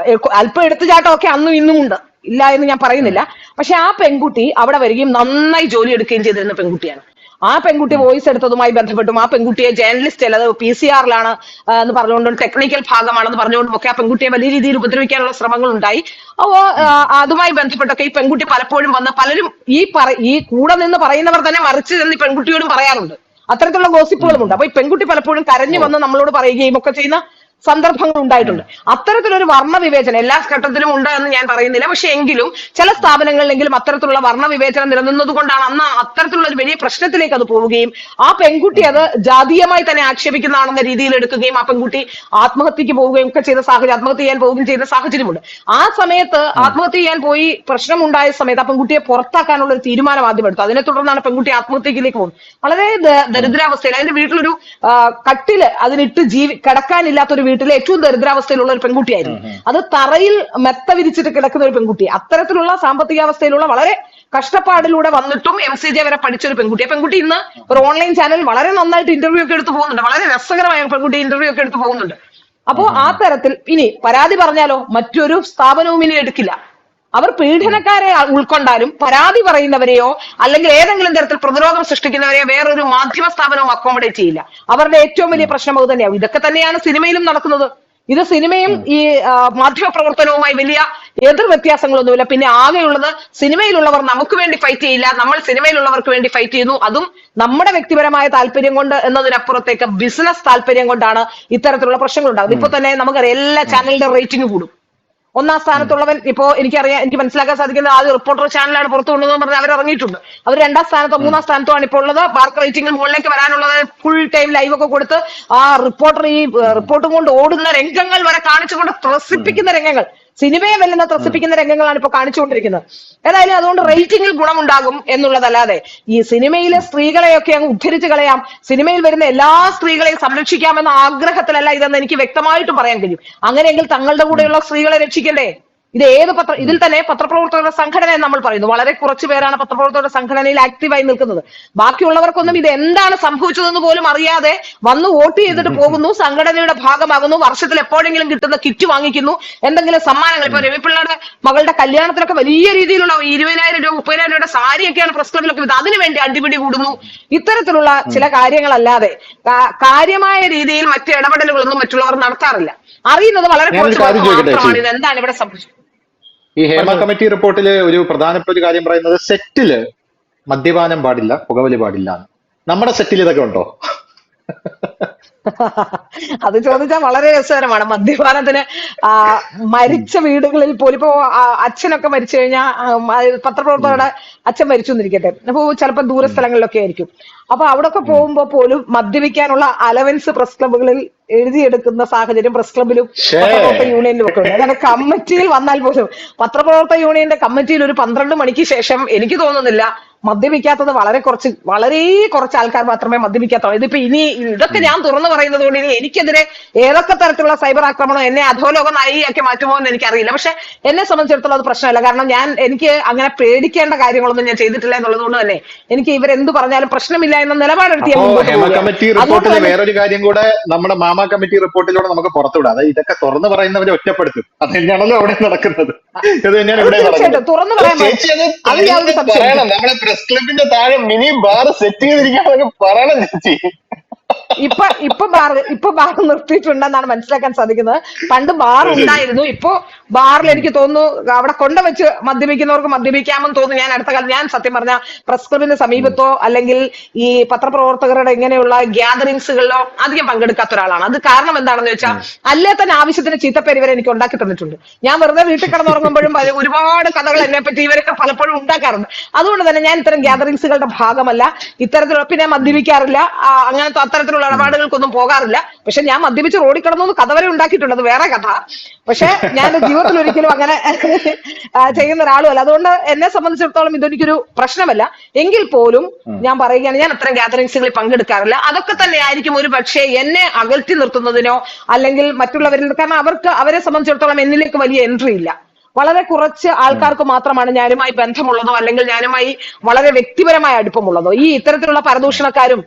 അല്പം എടുത്തുചാട്ടമൊക്കെ അന്നും ഇന്നും ഉണ്ട്, ഇല്ല എന്ന് ഞാൻ പറയുന്നില്ല. പക്ഷെ ആ പെൺകുട്ടി അവിടെ വരികയും നന്നായി ജോലി എടുക്കുകയും ചെയ്തിരുന്ന പെൺകുട്ടിയാണ്. ആ പെൺകുട്ടി വോയിസ് എടുത്തതുമായി ബന്ധപ്പെട്ടും ആ പെൺകുട്ടിയെ ജേർണലിസ്റ്റ് അല്ല, അത് PCR എന്ന് പറഞ്ഞുകൊണ്ടും ടെക്നിക്കൽ ഭാഗമാണെന്ന് പറഞ്ഞുകൊണ്ടും ഒക്കെ ആ പെൺകുട്ടിയെ വലിയ രീതിയിൽ ഉപദ്രവിക്കാനുള്ള ശ്രമങ്ങൾ ഉണ്ടായി. അപ്പോ അതുമായി ബന്ധപ്പെട്ടൊക്കെ ഈ പെൺകുട്ടി പലപ്പോഴും വന്ന് പലരും ഈ കൂടെ നിന്ന് പറയുന്നവർ തന്നെ മറിച്ച് എന്ന് ഈ പെൺകുട്ടിയോടും പറയാറുണ്ട്. അത്തരത്തിലുള്ള ഗോസിപ്പുകളുമുണ്ട്. അപ്പൊ ഈ പെൺകുട്ടി പലപ്പോഴും കരഞ്ഞു വന്ന് നമ്മളോട് പറയുകയും ഒക്കെ ചെയ്യുന്ന സന്ദർഭങ്ങൾ ഉണ്ടായിട്ടുണ്ട്. അത്തരത്തിലൊരു വർണ്ണ വിവേചനം എല്ലാ ഘട്ടത്തിലും ഉണ്ട് എന്ന് ഞാൻ പറയുന്നില്ല. പക്ഷെ എങ്കിലും ചില സ്ഥാപനങ്ങളിലെങ്കിലും അത്തരത്തിലുള്ള വർണ്ണ വിവേചനം നിലനിന്നത് കൊണ്ടാണ് അന്ന് അത്തരത്തിലുള്ള ഒരു വലിയ പ്രശ്നത്തിലേക്ക് അത് പോവുകയും ആ പെൺകുട്ടി അത് ജാതീയമായി തന്നെ ആക്ഷേപിക്കുന്നതാണെന്ന രീതിയിൽ എടുക്കുകയും ആ പെൺകുട്ടി ആത്മഹത്യക്ക് പോവുകയും ഒക്കെ ചെയ്ത സാഹചര്യം, ആത്മഹത്യ ചെയ്യാൻ പോവുകയും ചെയ്ത സാഹചര്യമുണ്ട്. ആ സമയത്ത് ആത്മഹത്യ ചെയ്യാൻ പോയി പ്രശ്നമുണ്ടായ സമയത്ത് ആ പെൺകുട്ടിയെ പുറത്താക്കാനുള്ള ഒരു തീരുമാനം ആദ്യം എടുത്തു. അതിനെ തുടർന്നാണ് പെൺകുട്ടി ആത്മഹത്യയിലേക്ക് പോകുന്നത്. വളരെ ദരിദ്രാവസ്ഥയിൽ അതിന്റെ വീട്ടിലൊരു കട്ടില് അതിനിട്ട് കിടക്കാനില്ലാത്തൊരു വീട്ടിലെ ഏറ്റവും ദരിദ്രാവസ്ഥയിലുള്ള ഒരു പെൺകുട്ടിയായിരുന്നു. അത് തറയിൽ മെത്ത വിരിച്ചിട്ട് കിടക്കുന്ന ഒരു പെൺകുട്ടി. അത്തരത്തിലുള്ള സാമ്പത്തികാവസ്ഥയിലുള്ള വളരെ കഷ്ടപ്പാടിലൂടെ വന്നിട്ടും MCJ വരെ പഠിച്ച ഒരു പെൺകുട്ടി. ആ പെൺകുട്ടി ഇന്ന് ഒരു ഓൺലൈൻ ചാനൽ വളരെ നന്നായിട്ട് ഇന്റർവ്യൂ ഒക്കെ എടുത്ത് പോകുന്നുണ്ട്. വളരെ രസകരമായ പെൺകുട്ടി ഇന്റർവ്യൂ ഒക്കെ എടുത്ത് പോകുന്നുണ്ട്. അപ്പോ ആ തരത്തിൽ ഇനി പരാതി പറഞ്ഞാലോ മറ്റൊരു സ്ഥാപനവും ഇനി എടുക്കില്ല. അവർ പീഡനക്കാരെ ഉൾക്കൊണ്ടാലും പരാതി പറയുന്നവരെയോ അല്ലെങ്കിൽ ഏതെങ്കിലും തരത്തിൽ പ്രതിരോധം സൃഷ്ടിക്കുന്നവരെയോ വേറൊരു മാധ്യമ സ്ഥാപനവും അക്കോമഡേറ്റ് ചെയ്യില്ല. അവരുടെ ഏറ്റവും വലിയ പ്രശ്നം അത് തന്നെയാവും. ഇതൊക്കെ തന്നെയാണ് സിനിമയിലും നടക്കുന്നത്. ഇത് സിനിമയും ഈ മാധ്യമ പ്രവർത്തനവുമായി വലിയ എതിർ വ്യത്യാസങ്ങളൊന്നുമില്ല. പിന്നെ ആകെയുള്ളത് സിനിമയിലുള്ളവർ നമുക്ക് വേണ്ടി ഫൈറ്റ് ചെയ്യില്ല, നമ്മൾ സിനിമയിലുള്ളവർക്ക് വേണ്ടി ഫൈറ്റ് ചെയ്യുന്നു. അതും നമ്മുടെ വ്യക്തിപരമായ താല്പര്യം കൊണ്ട് എന്നതിനപ്പുറത്തേക്ക് ബിസിനസ് താല്പര്യം കൊണ്ടാണ് ഇത്തരത്തിലുള്ള പ്രശ്നങ്ങൾ ഉണ്ടാകുന്നത്. ഇപ്പൊ തന്നെ നമുക്കറിയാം എല്ലാ ചാനലിന്റെ റേറ്റിംഗ് കൂടും. 1ാം സ്ഥാനത്തുള്ളവൻ ഇപ്പോ എനിക്ക് മനസ്സിലാക്കാൻ സാധിക്കുന്നത് ആദ്യം റിപ്പോർട്ടർ ചാനലാണ് പുറത്തു കൊണ്ടുവന്ന് പറഞ്ഞ് അവർ ഇറങ്ങിയിട്ടുണ്ട്. അവർ 2ാം സ്ഥാനത്തോ 3ാം സ്ഥാനത്തോ ആണ് ഇപ്പോൾ ഉള്ളത്. മാർക്ക് റേറ്റിംഗിൽ മുകളിലേക്ക് വരാനുള്ളത് ഫുൾ ടൈം ലൈവ് ഒക്കെ കൊടുത്ത് ആ റിപ്പോർട്ടർ ഈ റിപ്പോർട്ടും കൊണ്ട് ഓടുന്ന രംഗങ്ങൾ വരെ കാണിച്ചുകൊണ്ട് ത്രസിപ്പിക്കുന്ന രംഗങ്ങൾ, സിനിമയെ വെല്ലുന്ന ത്രസിപ്പിക്കുന്ന രംഗങ്ങളാണ് ഇപ്പോൾ കാണിച്ചുകൊണ്ടിരിക്കുന്നത്. ഏതായാലും അതുകൊണ്ട് റേറ്റിംഗിൽ ഗുണമുണ്ടാകും എന്നുള്ളതല്ലാതെ ഈ സിനിമയിലെ സ്ത്രീകളെയൊക്കെ അങ്ങ് ഉദ്ധരിച്ച് കളയാം, സിനിമയിൽ വരുന്ന എല്ലാ സ്ത്രീകളെയും സംരക്ഷിക്കാമെന്ന ആഗ്രഹത്തിലല്ല ഇതെന്ന് എനിക്ക് വ്യക്തമായിട്ടും പറയാൻ കഴിയും. അങ്ങനെയെങ്കിൽ തങ്ങളുടെ കൂടെയുള്ള സ്ത്രീകളെ രക്ഷിക്കണ്ടേ? ഇത് ഇതിൽ തന്നെ പത്രപ്രവർത്തകരുടെ സംഘടന എന്ന് നമ്മൾ പറയുന്നു. വളരെ കുറച്ചു പേരാണ് പത്രപ്രവർത്തകരുടെ സംഘടനയിൽ ആക്റ്റീവായി നിൽക്കുന്നത്. ബാക്കിയുള്ളവർക്കൊന്നും ഇത് എന്താണ് സംഭവിച്ചതെന്ന് പോലും അറിയാതെ വന്ന് വോട്ട് ചെയ്തിട്ട് പോകുന്നു, സംഘടനയുടെ ഭാഗമാകുന്നു, വർഷത്തിൽ എപ്പോഴെങ്കിലും കിട്ടുന്ന കിറ്റ് വാങ്ങിക്കുന്നു, എന്തെങ്കിലും സമ്മാനങ്ങൾ. ഇപ്പൊ രവിപിള്ളയുടെ മകളുടെ കല്യാണത്തിലൊക്കെ വലിയ രീതിയിലുള്ള 20,000 രൂപ 30,000 രൂപയുടെ സാരിയൊക്കെയാണ് പ്രസ് ക്ലബിലൊക്കെ വിധം. അതിനുവേണ്ടി അടിപിടി കൂടുന്നു. ഇത്തരത്തിലുള്ള ചില കാര്യങ്ങളല്ലാതെ കാര്യമായ രീതിയിൽ മറ്റു ഇടപെടലുകളൊന്നും മറ്റുള്ളവർ നടത്താറില്ല. അറിയുന്നത് വളരെ കുറച്ച് മാത്രമാണ് ഇത് എന്താണ് ഇവിടെ സംഭവിച്ചത്. ഈ ഹേമ കമ്മിറ്റി റിപ്പോർട്ടിൽ ഒരു പ്രധാനപ്പെട്ട ഒരു കാര്യം പറയുന്നത് സെറ്റില് മദ്യപാനം പാടില്ല, പുകവലി പാടില്ല. നമ്മുടെ സെറ്റിൽ ഇതൊക്കെ ഉണ്ടോ? അത് ചോദിച്ചാൽ വളരെ രസകരമാണ്. മദ്യപാനത്തിന് മരിച്ച വീടുകളിൽ പോലും ഇപ്പോ അച്ഛനൊക്കെ മരിച്ചു കഴിഞ്ഞാൽ പത്രപ്രവർത്തകരുടെ അച്ഛൻ മരിച്ചു എന്നിരിക്കട്ടെ, അപ്പൊ ചിലപ്പോൾ ദൂരസ്ഥലങ്ങളിലൊക്കെ ആയിരിക്കും. അപ്പൊ അവിടെയൊക്കെ പോകുമ്പോ പോലും മദ്യപിക്കാനുള്ള അലവൻസ് പ്രസ് ക്ലബുകളിൽ എഴുതിയെടുക്കുന്ന സാഹചര്യം പ്രസ് ക്ലബിലും പത്രപ്രവർത്തക യൂണിയനിലും ഒക്കെ ഉണ്ട്. അങ്ങനെ കമ്മിറ്റിയിൽ വന്നാൽ പോലും പത്രപ്രവർത്തക യൂണിയന്റെ കമ്മിറ്റിയിൽ ഒരു 12 മണിക്ക് ശേഷം എനിക്ക് തോന്നുന്നില്ല മദ്യപിക്കാത്തത് വളരെ കുറച്ച് ആൾക്കാർ മാത്രമേ മദ്യപിക്കാത്തുള്ളൂ. ഇതിപ്പോ ഇതൊക്കെ ഞാൻ തുറന്നു പറയുന്നത് കൊണ്ട് ഇനി എനിക്കെതിരെ ഏതൊക്കെ തരത്തിലുള്ള സൈബർ ആക്രമണം എന്നെ അധോലോക നായികയാക്കി മാറ്റുമോ എന്ന് എനിക്കറിയില്ല. പക്ഷെ എന്നെ സംബന്ധിച്ചിടത്തോളം അത് പ്രശ്നമല്ല. കാരണം എനിക്ക് അങ്ങനെ പേടിക്കേണ്ട കാര്യങ്ങളൊന്നും ഞാൻ ചെയ്തിട്ടില്ല എന്നുള്ളത് കൊണ്ട് തന്നെ എനിക്ക് ഇവരെന്ത് പറഞ്ഞാലും പ്രശ്നമില്ല എന്ന നിലപാടെടുത്ത് കമ്മിറ്റി റിപ്പോർട്ടിൽ വേറൊരു കാര്യം കൂടെ നമ്മുടെ മാമ കമ്മിറ്റി റിപ്പോർട്ടിലൂടെ നമുക്ക് പുറത്തുവിടാം. അതായത് ഇതൊക്കെ തുറന്നു പറയുന്നവരെ ഒറ്റപ്പെടുത്തും. അത് തന്നെയാണല്ലോ അവിടെ നടക്കുന്നത്. ഇത് തന്നെയാണ് ഇവിടെ തുറന്നു പറയാൻ നമ്മുടെ പ്രസ് ക്ലബിന്റെ താഴെ മിനി ബാർ സെറ്റ് ചെയ്തിരിക്കാന്നൊക്കെ പറയണം ചേച്ചി. ഇപ്പൊ ബാർ നിർത്തിയിട്ടുണ്ടെന്നാണ് മനസ്സിലാക്കാൻ സാധിക്കുന്നത്. പണ്ട് ബാർ ഉണ്ടായിരുന്നു, ഇപ്പോ ബാറിൽ എനിക്ക് തോന്നുന്നു അവിടെ കൊണ്ടുവച്ച് മദ്യപിക്കുന്നവർക്ക് മദ്യപിക്കാമെന്ന് തോന്നുന്നു. ഞാൻ അടുത്ത കാലം ഞാൻ സത്യം പറഞ്ഞ പ്രസ് ക്ലബിന് സമീപത്തോ അല്ലെങ്കിൽ ഈ പത്രപ്രവർത്തകരുടെ ഇങ്ങനെയുള്ള ഗ്യാതറിങ്സുകളിലോ അധികം പങ്കെടുക്കാത്ത ഒരാളാണ്. അത് കാരണം എന്താണെന്ന് വെച്ചാൽ അല്ലേ തന്നെ ആവശ്യത്തിന് ചീത്തപ്പേര് ഇവരെ എനിക്ക് ഉണ്ടാക്കി തന്നിട്ടുണ്ട്. ഞാൻ വെറുതെ വീട്ടിൽ കിടന്നുറങ്ങുമ്പോഴും ഒരുപാട് കഥകൾ എന്നെ പറ്റി ഇവരൊക്കെ പലപ്പോഴും ഉണ്ടാക്കാറുണ്ട്. അതുകൊണ്ട് തന്നെ ഞാൻ ഇത്തരം ഗ്യാതറിങ്സുകളുടെ ഭാഗമല്ല. ഇത്തരത്തിലുള്ള പിന്നെ മദ്യപിക്കാറില്ല, അങ്ങനത്തെ അത്തരത്തിലുള്ള ഇടപാടുകൾക്കൊന്നും പോകാറില്ല. പക്ഷെ ഞാൻ മദ്യപിച്ച് റോഡിൽ കിടന്നു കഥ വരെ ഉണ്ടാക്കിയിട്ടുണ്ട്, അത് വേറെ കഥ. പക്ഷെ ഞാൻ ജീവിതത്തിൽ ഒരിക്കലും അങ്ങനെ ചെയ്യുന്ന ഒരാളും അല്ല. അതുകൊണ്ട് എന്നെ സംബന്ധിച്ചിടത്തോളം ഇതൊരിക്കൊരു പ്രശ്നമല്ല. എങ്കിൽ പോലും ഞാൻ പറയുകയാണ്, ഞാൻ അത്തരം ഗ്യാതറിങ്സുകളിൽ പങ്കെടുക്കാറില്ല. അതൊക്കെ തന്നെ ആയിരിക്കും ഒരു പക്ഷേ എന്നെ അകറ്റി നിർത്തുന്നതിനോ അല്ലെങ്കിൽ മറ്റുള്ളവരിൽ, കാരണം അവരെ സംബന്ധിച്ചിടത്തോളം എന്നിലേക്ക് വലിയ എൻട്രി ഇല്ല. വളരെ കുറച്ച് ആൾക്കാർക്ക് മാത്രമാണ് ഞാനുമായി ബന്ധമുള്ളതോ അല്ലെങ്കിൽ ഞാനുമായി വളരെ വ്യക്തിപരമായ അടുപ്പമുള്ളതോ. ഈ ഇത്തരത്തിലുള്ള പരദൂഷണക്കാരും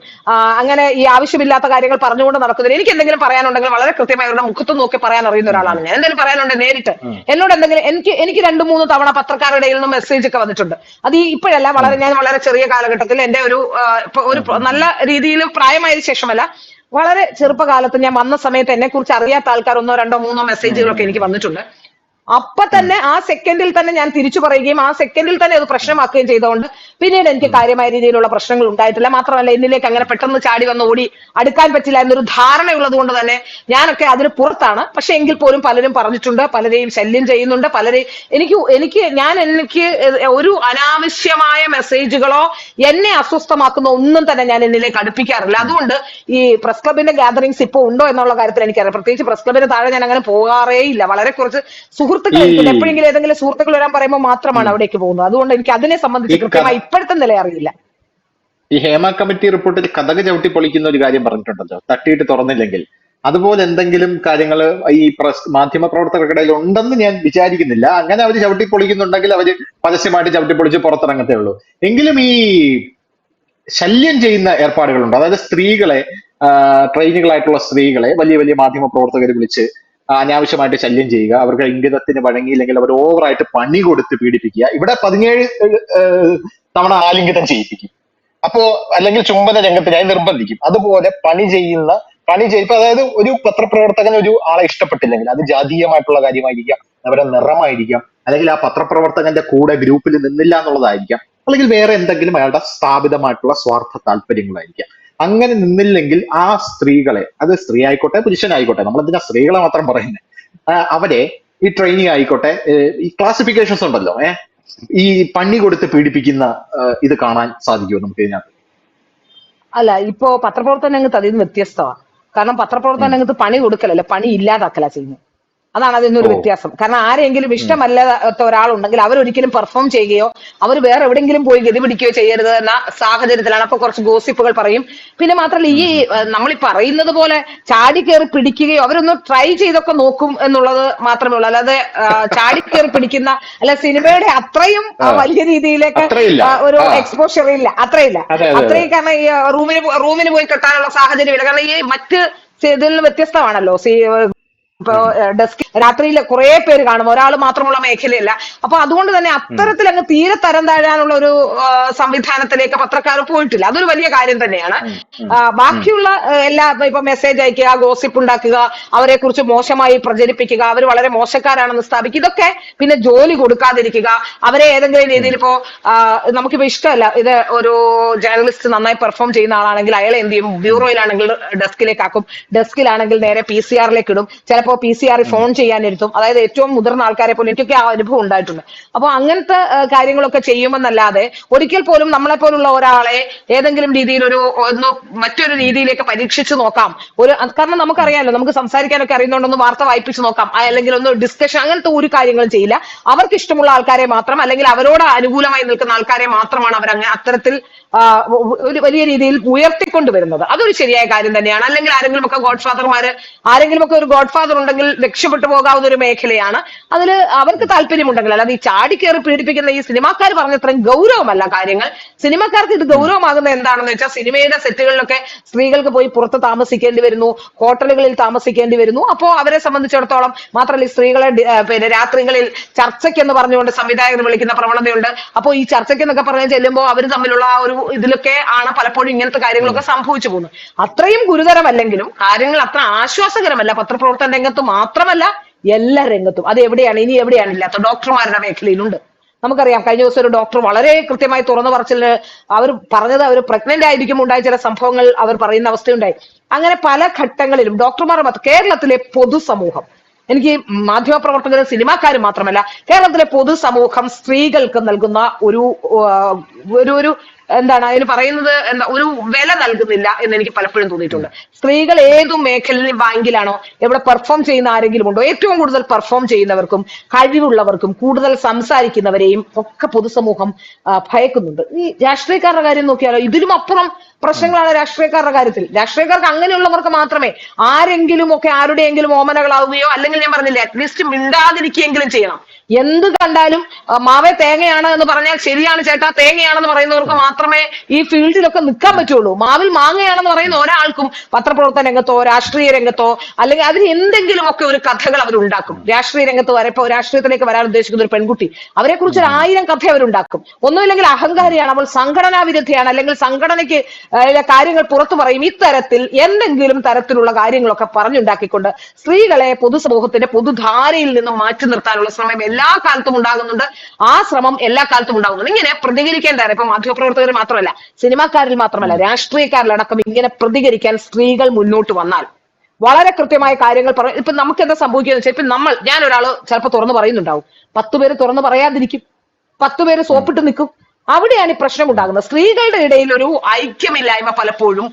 അങ്ങനെ ഈ ആവശ്യമില്ലാത്ത കാര്യങ്ങൾ പറഞ്ഞുകൊണ്ട് നടക്കുന്നതിന് എനിക്ക് എന്തെങ്കിലും പറയാനുണ്ടെങ്കിൽ വളരെ കൃത്യമായി അവരുടെ മുഖത്ത് നോക്കി പറയാൻ അറിയുന്ന ഒരാളാണ് ഞാൻ. എന്തെങ്കിലും പറയാനുണ്ട് നേരിട്ട് എന്നോട് എന്തെങ്കിലും എനിക്ക് 2-3 തവണ പത്രക്കാരുടെ നിന്ന് മെസ്സേജ് ഒക്കെ വന്നിട്ടുണ്ട്. അത് ഇപ്പോഴല്ല, ഞാൻ വളരെ ചെറിയ കാലഘട്ടത്തിൽ എന്റെ ഒരു നല്ല രീതിയിൽ പ്രായമായതിനു ശേഷമല്ല, വളരെ ചെറുപ്പകാലത്ത് ഞാൻ വന്ന സമയത്ത് എന്നെ കുറിച്ച് അറിയാത്ത ആൾക്കാർ 1, 2, 3 മെസ്സേജുകളൊക്കെ എനിക്ക് വന്നിട്ടുണ്ട്. അപ്പൊ തന്നെ ആ സെക്കൻഡിൽ തന്നെ ഞാൻ തിരിച്ചു പറയുകയും ആ സെക്കൻഡിൽ തന്നെ അത് പ്രശ്നമാക്കുകയും ചെയ്തുകൊണ്ട് പിന്നീട് എനിക്ക് കാര്യമായ രീതിയിലുള്ള പ്രശ്നങ്ങൾ ഉണ്ടായിട്ടില്ല. മാത്രമല്ല എന്നിലേക്ക് അങ്ങനെ പെട്ടെന്ന് ചാടി വന്ന് ഓടി അടുക്കാൻ പറ്റില്ല എന്നൊരു ധാരണയുള്ളത് കൊണ്ട് തന്നെ ഞാനൊക്കെ അതിന് പുറത്താണ്. പക്ഷെ എങ്കിൽ പോലും പലരും പറഞ്ഞിട്ടുണ്ട്, പലരെയും ശല്യം ചെയ്യുന്നുണ്ട്, എനിക്ക് ഒരു അനാവശ്യമായ മെസ്സേജുകളോ എന്നെ അസ്വസ്ഥമാക്കുന്ന ഒന്നും തന്നെ ഞാൻ എന്നിലേക്ക് അടുപ്പിക്കാറില്ല. അതുകൊണ്ട് ഈ പ്രസ് ക്ലബിന്റെ ഗ്യാതറിങ്സ് ഇപ്പൊ ഉണ്ടോ എന്നുള്ള കാര്യത്തിൽ എനിക്കറിയാം. പ്രത്യേകിച്ച് പ്രസ് ക്ലബിന് താഴെ ഞാൻ അങ്ങനെ പോകാറേ ഇല്ല. വളരെ കുറച്ച് സുഹൃത്തുക്കൾ എപ്പോഴെങ്കിലും ഏതെങ്കിലും സുഹൃത്തുക്കൾ വരാൻ പറയുമ്പോൾ മാത്രമാണ് അവിടേക്ക് പോകുന്നത്. അതുകൊണ്ട് എനിക്ക് അതിനെ സംബന്ധിച്ച് കൃത്യമായി ഇപ്പോഴത്തെ നില അറിയില്ല. ഈ ഹേമ കമ്മിറ്റി റിപ്പോർട്ടിൽ കഥക് ചവിട്ടി പൊളിക്കുന്ന ഒരു കാര്യം പറഞ്ഞിട്ടുണ്ടല്ലോ, തട്ടിയിട്ട് തുറന്നില്ലെങ്കിൽ. അതുപോലെ എന്തെങ്കിലും കാര്യങ്ങൾ ഈ മാധ്യമ പ്രവർത്തകർക്കിടയിൽ ഉണ്ടെന്ന് ഞാൻ വിചാരിക്കുന്നില്ല. അങ്ങനെ അവർ ചവിട്ടി പൊളിക്കുന്നുണ്ടെങ്കിൽ അവര് പരസ്യമായിട്ട് ചവിട്ടി പൊളിച്ച് പുറത്തിറങ്ങത്തേ ഉള്ളൂ. എങ്കിലും ഈ ശല്യം ചെയ്യുന്ന ഏർപ്പാടുകളുണ്ട്. അതായത് സ്ത്രീകളെ, ട്രെയിനികളായിട്ടുള്ള സ്ത്രീകളെ വലിയ വലിയ മാധ്യമ പ്രവർത്തകർ വിളിച്ച് അനാവശ്യമായിട്ട് ശല്യം ചെയ്യുക, അവർക്ക് ഇംഗിതത്തിന് വഴങ്ങിയില്ലെങ്കിൽ അവർ ഓവറായിട്ട് പണി കൊടുത്ത് പീഡിപ്പിക്കുക. ഇവിടെ 17 തവണ ആലിംഗിതം ചെയ്യിപ്പിക്കും. അല്ലെങ്കിൽ ചുംബന രംഗത്തിനായി നിർബന്ധിക്കും. അതുപോലെ പണി ചെയ്യിപ്പ്, അതായത് ഒരു പത്രപ്രവർത്തകൻ ഒരു ആളെ ഇഷ്ടപ്പെട്ടില്ലെങ്കിൽ അത് ജാതീയമായിട്ടുള്ള കാര്യമായിരിക്കാം, അവരുടെ നിറമായിരിക്കാം, അല്ലെങ്കിൽ ആ പത്രപ്രവർത്തകന്റെ കൂടെ ഗ്രൂപ്പിൽ നിന്നില്ല എന്നുള്ളതായിരിക്കാം, അല്ലെങ്കിൽ വേറെ എന്തെങ്കിലും അയാളുടെ സ്ഥാപിതമായിട്ടുള്ള സ്വാർത്ഥ താല്പര്യങ്ങളായിരിക്കാം. അങ്ങനെ നിന്നില്ലെങ്കിൽ ആ സ്ത്രീകളെ, അത് സ്ത്രീ ആയിക്കോട്ടെ പുരുഷനായിക്കോട്ടെ, നമ്മളെന്തിനാ സ്ത്രീകളെ മാത്രം പറയുന്നത്, അവരെ ഈ ട്രെയിനിങ് ആയിക്കോട്ടെ, ഈ ക്ലാസിഫിക്കേഷൻസ് ഉണ്ടല്ലോ, ഈ പണി കൊടുത്ത് പീഡിപ്പിക്കുന്ന ഇത് കാണാൻ സാധിക്കുമോ നമുക്ക് ഇതിനകത്ത്? അല്ല, ഇപ്പോ പത്രപ്രവർത്തന രംഗത്ത് അതിൽ നിന്ന് വ്യത്യസ്തമാണ്. കാരണം പത്രപ്രവർത്തന രംഗത്ത് പണി കൊടുക്കലല്ല, പണി ഇല്ലാതാക്കല ചെയ്യുന്നത്. അതാണ് അതിനൊരു ഓ വ്യത്യാസം. കാരണം ആരെങ്കിലും ഉം, ഇഷ്ടമല്ലാത്ത ഒരാളുണ്ടെങ്കിൽ അവരൊരിക്കലും പെർഫോം ചെയ്യുകയോ അവർ വേറെ എവിടെയെങ്കിലും പോയി ഗതി പിടിക്കുകയോ ചെയ്യരുത് എന്ന സാഹചര്യത്തിലാണ്. അപ്പൊ കുറച്ച് ഗോസിപ്പുകൾ പറയും. പിന്നെ മാത്രമല്ല ഉം, ഉം, നമ്മളീ പറയുന്നത് പോലെ ചാടി കയറി പിടിക്കുകയോ അവരൊന്ന് ട്രൈ ചെയ്തൊക്കെ നോക്കും എന്നുള്ളത് മാത്രമേ ഉള്ളൂ. അല്ലാതെ ചാടി കയറി പിടിക്കുന്ന അല്ല സിനിമയുടെ അത്രയും ആ വലിയ രീതിയിലേക്ക് അത്രയില്ല. ഒരു ആ എക്സ്പോഷർ ഇല്ല, അത്രയില്ല. അതെ അതെ അതെ. അത്രയും കാരണം ഈ റൂമിന് പോയി കെട്ടാനുള്ള സാഹചര്യമില്ല. കാരണം ഈ മറ്റ് ഇതിൽ നിന്ന് വ്യത്യസ്തമാണല്ലോ. ഇപ്പൊ ഉം, ഡെസ്ക് രാത്രിയിൽ കുറെ പേര് കാണും, ഒരാൾ മാത്രമുള്ള മേഖലയല്ല. അപ്പൊ അതുകൊണ്ട് തന്നെ ഉം, അത്തരത്തിൽ അങ്ങ് തീരെ തരം താഴാനുള്ള ഒരു സംവിധാനത്തിലേക്ക് പത്രക്കാർ പോയിട്ടില്ല. അതൊരു വലിയ കാര്യം തന്നെയാണ്. ഉം, ഉം, ഉം, ബാക്കിയുള്ള എല്ലാ ഇപ്പൊ മെസ്സേജ് അയക്കുക, ഗോസിപ്പ് ഉണ്ടാക്കുക, അവരെ കുറിച്ച് മോശമായി പ്രചരിപ്പിക്കുക, അവർ വളരെ മോശക്കാരാണെന്ന് സ്ഥാപിക്കുക, ഇതൊക്കെ പിന്നെ ജോലി കൊടുക്കാതിരിക്കുക, അവരെ ഏതെങ്കിലും ഉം, രീതിയിൽ ഇപ്പോ നമുക്കിപ്പോ ഇഷ്ടമല്ല ഇത് ഒരു ജേർണലിസ്റ്റ് നന്നായി പെർഫോം ചെയ്യുന്ന ആളാണെങ്കിൽ അയാൾ എന്ത് ചെയ്യും, ഉം, ബ്യൂറോയിലാണെങ്കിൽ ഡെസ്കിലേക്ക് ആക്കും, ഡെസ്കിലാണെങ്കിൽ നേരെ PCR ഇടും, ചിലപ്പോ PCR ഉം, ഫോൺ ചെയ്യാനിരുത്തും. അതായത് ഏറ്റവും മുതിർന്ന ആൾക്കാരെ പോലും എനിക്കൊക്കെ ആ അനുഭവം ഉണ്ടായിട്ടുണ്ട്. അപ്പൊ അങ്ങനത്തെ കാര്യങ്ങളൊക്കെ ചെയ്യുമെന്നല്ലാതെ ഒരിക്കൽ പോലും നമ്മളെ പോലുള്ള ഒരാളെ ഏതെങ്കിലും രീതിയിൽ ഒന്ന് മറ്റൊരു രീതിയിലേക്ക് പരീക്ഷിച്ചു നോക്കാം. കാരണം ഉം, നമുക്കറിയാലോ, നമുക്ക് സംസാരിക്കാനൊക്കെ അറിയുന്നതുകൊണ്ടൊന്ന് വാർത്ത വായിപ്പിച്ച് നോക്കാം, അല്ലെങ്കിൽ ഒന്ന് ഡിസ്കഷൻ, അങ്ങനത്തെ ഒരു കാര്യങ്ങളും ചെയ്യില്ല. അവർക്ക് ഇഷ്ടമുള്ള ആൾക്കാരെ മാത്രം, അല്ലെങ്കിൽ അവരോട് അനുകൂലമായി നിൽക്കുന്ന ആൾക്കാരെ മാത്രമാണ് അവർ അത്തരത്തിൽ ഒരു വലിയ രീതിയിൽ ഉയർത്തിക്കൊണ്ടുവരുന്നത്. അതൊരു ശരിയായ കാര്യം തന്നെയാണ്. അല്ലെങ്കിൽ ആരെങ്കിലുമൊക്കെ ആരെങ്കിലുമൊക്കെ ഒരു ഗോഡ് ഫാദർ ഉണ്ടെങ്കിൽ രക്ഷപ്പെട്ടു പോകാവുന്ന ഒരു മേഖലയാണ്. അതിൽ അവർക്ക് ഉം, താല്പര്യമുണ്ടെങ്കിൽ, അല്ലാതെ ഈ ചാടിക്കേറി പീഡിപ്പിക്കുന്ന ഈ സിനിമാക്കാർ പറഞ്ഞത്രയും ഗൗരവമല്ല കാര്യങ്ങൾ. സിനിമാക്കാർക്ക് ഇത് ഉം, ഗൗരവമാകുന്നത് എന്താണെന്ന് വെച്ചാൽ, സിനിമയുടെ സെറ്റുകളിലൊക്കെ സ്ത്രീകൾക്ക് പോയി പുറത്ത് താമസിക്കേണ്ടി വരുന്നു, ഹോട്ടലുകളിൽ താമസിക്കേണ്ടി വരുന്നു. അപ്പോ അവരെ സംബന്ധിച്ചിടത്തോളം മാത്രമല്ല, ഈ സ്ത്രീകളെ പിന്നെ രാത്രികളിൽ ചർച്ചയ്ക്ക് എന്ന് പറഞ്ഞുകൊണ്ട് സംവിധായകർ വിളിക്കുന്ന പ്രവണതയുണ്ട്. അപ്പോൾ ഈ ചർച്ചയ്ക്ക് എന്നൊക്കെ പറഞ്ഞ് ചെല്ലുമ്പോൾ അവർ തമ്മിലുള്ള ആ ഒരു ഇതിലൊക്കെ ആണ് പലപ്പോഴും ഇങ്ങനത്തെ ഉം, കാര്യങ്ങളൊക്കെ സംഭവിച്ചു പോകുന്നത്. അത്രയും ഗുരുതരമല്ലെങ്കിലും കാര്യങ്ങൾ അത്ര ആശ്വാസകരമല്ല. പത്രപ്രവർത്തന രംഗത്ത് മാത്രമല്ല, എല്ലാ രംഗത്തും. അത് എവിടെയാണ്, ഇനി എവിടെയാണ് ഇല്ലാത്ത, ഡോക്ടർമാരുടെ മേഖലയിലുണ്ട്. നമുക്കറിയാം, കഴിഞ്ഞ ദിവസം ഒരു ഡോക്ടർ വളരെ കൃത്യമായി തുറന്നു പറച്ചില് അവർ പറഞ്ഞത്, അവർ പ്രഗ്നന്റ് ആയിരിക്കും ഉണ്ടായ ചില സംഭവങ്ങൾ അവർ പറയുന്ന അവസ്ഥയുണ്ടായി. അങ്ങനെ പല ഘട്ടങ്ങളിലും ഡോക്ടർമാർ കേരളത്തിലെ പൊതുസമൂഹം, എനിക്ക് മാധ്യമപ്രവർത്തകരും സിനിമാക്കാരും മാത്രമല്ല, കേരളത്തിലെ പൊതുസമൂഹം സ്ത്രീകൾക്ക് നൽകുന്ന ഒരു ഒരു എന്താണ് അതിന് പറയുന്നത്, ഒരു വില നൽകുന്നില്ല എന്ന് എനിക്ക് പലപ്പോഴും ഉം, തോന്നിയിട്ടുണ്ട്. സ്ത്രീകൾ ഏതു മേഖലയിൽ, ബാങ്കിലാണോ എവിടെ പെർഫോം ചെയ്യുന്ന ആരെങ്കിലും ഉണ്ടോ, ഏറ്റവും കൂടുതൽ പെർഫോം ചെയ്യുന്നവർക്കും കഴിവുള്ളവർക്കും കൂടുതൽ സംസാരിക്കുന്നവരെയും ഒക്കെ പൊതുസമൂഹം ഭയക്കുന്നുണ്ട്. ഈ രാഷ്ട്രീയക്കാരുടെ കാര്യം നോക്കിയാലോ, ഇതിലും അപ്പുറം ഉം, പ്രശ്നങ്ങളാണ് രാഷ്ട്രീയക്കാരുടെ കാര്യത്തിൽ. രാഷ്ട്രീയക്കാർക്ക് അങ്ങനെയുള്ളവർക്ക് മാത്രമേ ആരെങ്കിലും ഒക്കെ ആരുടെയെങ്കിലും ഓമനകളാവുകയോ, അല്ലെങ്കിൽ ഞാൻ പറഞ്ഞില്ലേ, അറ്റ്ലീസ്റ്റ് മിണ്ടാതിരിക്കുകയെങ്കിലും ചെയ്യണം. എന്ത് കണ്ടാലും മാവേ തേങ്ങയാണ് എന്ന് പറഞ്ഞാൽ ശരിയാണ് ചേട്ടാ തേങ്ങയാണെന്ന് പറയുന്നവർക്ക് മാത്രമേ ഈ ഫീൽഡിലൊക്കെ നിൽക്കാൻ പറ്റുള്ളൂ. മാവിൽ മാങ്ങയാണെന്ന് പറയുന്ന ഒരാൾക്കും പത്രപ്രവർത്തന രംഗത്തോ രാഷ്ട്രീയ രംഗത്തോ, അല്ലെങ്കിൽ അതിന് എന്തെങ്കിലുമൊക്കെ ഒരു കഥകൾ അവരുണ്ടാക്കും. രാഷ്ട്രീയ രംഗത്ത് വരപ്പോ രാഷ്ട്രീയത്തിലേക്ക് വരാൻ ഉദ്ദേശിക്കുന്ന ഒരു പെൺകുട്ടി, അവരെ കുറിച്ച് ഉം, ഒരു 1000 കഥ അവരുണ്ടാക്കും. ഒന്നുമില്ലെങ്കിൽ അഹങ്കാരിയാണ്, അവൾ സംഘടനാ വിരുദ്ധയാണ്, അല്ലെങ്കിൽ സംഘടനയ്ക്ക് കാര്യങ്ങൾ പുറത്തു പറയും. ഇത്തരത്തിൽ എന്തെങ്കിലും തരത്തിലുള്ള കാര്യങ്ങളൊക്കെ പറഞ്ഞുണ്ടാക്കിക്കൊണ്ട് സ്ത്രീകളെ പൊതുസമൂഹത്തിന്റെ പൊതുധാരയിൽ നിന്ന് മാറ്റി നിർത്താനുള്ള ശ്രമം എല്ലാ കാലത്തും ഉണ്ടാകുന്നുണ്ട്. ആ ശ്രമം എല്ലാ കാലത്തും ഉണ്ടാകുന്നുണ്ട്. ഇങ്ങനെ പ്രതികരിക്കേണ്ടതാണ്. ഇപ്പൊ മാധ്യമപ്രവർത്തകർ മാത്രമല്ല, സിനിമാക്കാരിൽ മാത്രമല്ല, ഉം, രാഷ്ട്രീയക്കാരിലടക്കം ഇങ്ങനെ പ്രതികരിക്കാൻ സ്ത്രീകൾ മുന്നോട്ട് വന്നാൽ വളരെ കൃത്യമായ കാര്യങ്ങൾ പറയും. ഇപ്പൊ നമുക്ക് എന്താ സംഭവിക്കുക വെച്ചാൽ, ഇപ്പൊ ഞാൻ ഒരാള് ചിലപ്പോൾ തുറന്നു പറയുന്നുണ്ടാവും, 10 പേര് തുറന്നു പറയാതിരിക്കും, 10 പേര് ഉം, സോപ്പിട്ട് നിൽക്കും. അവിടെയാണ് ഈ പ്രശ്നം ഉം, ഉണ്ടാകുന്നത്. സ്ത്രീകളുടെ ഇടയിൽ ഒരു ഐക്യമില്ലായ്മ പലപ്പോഴും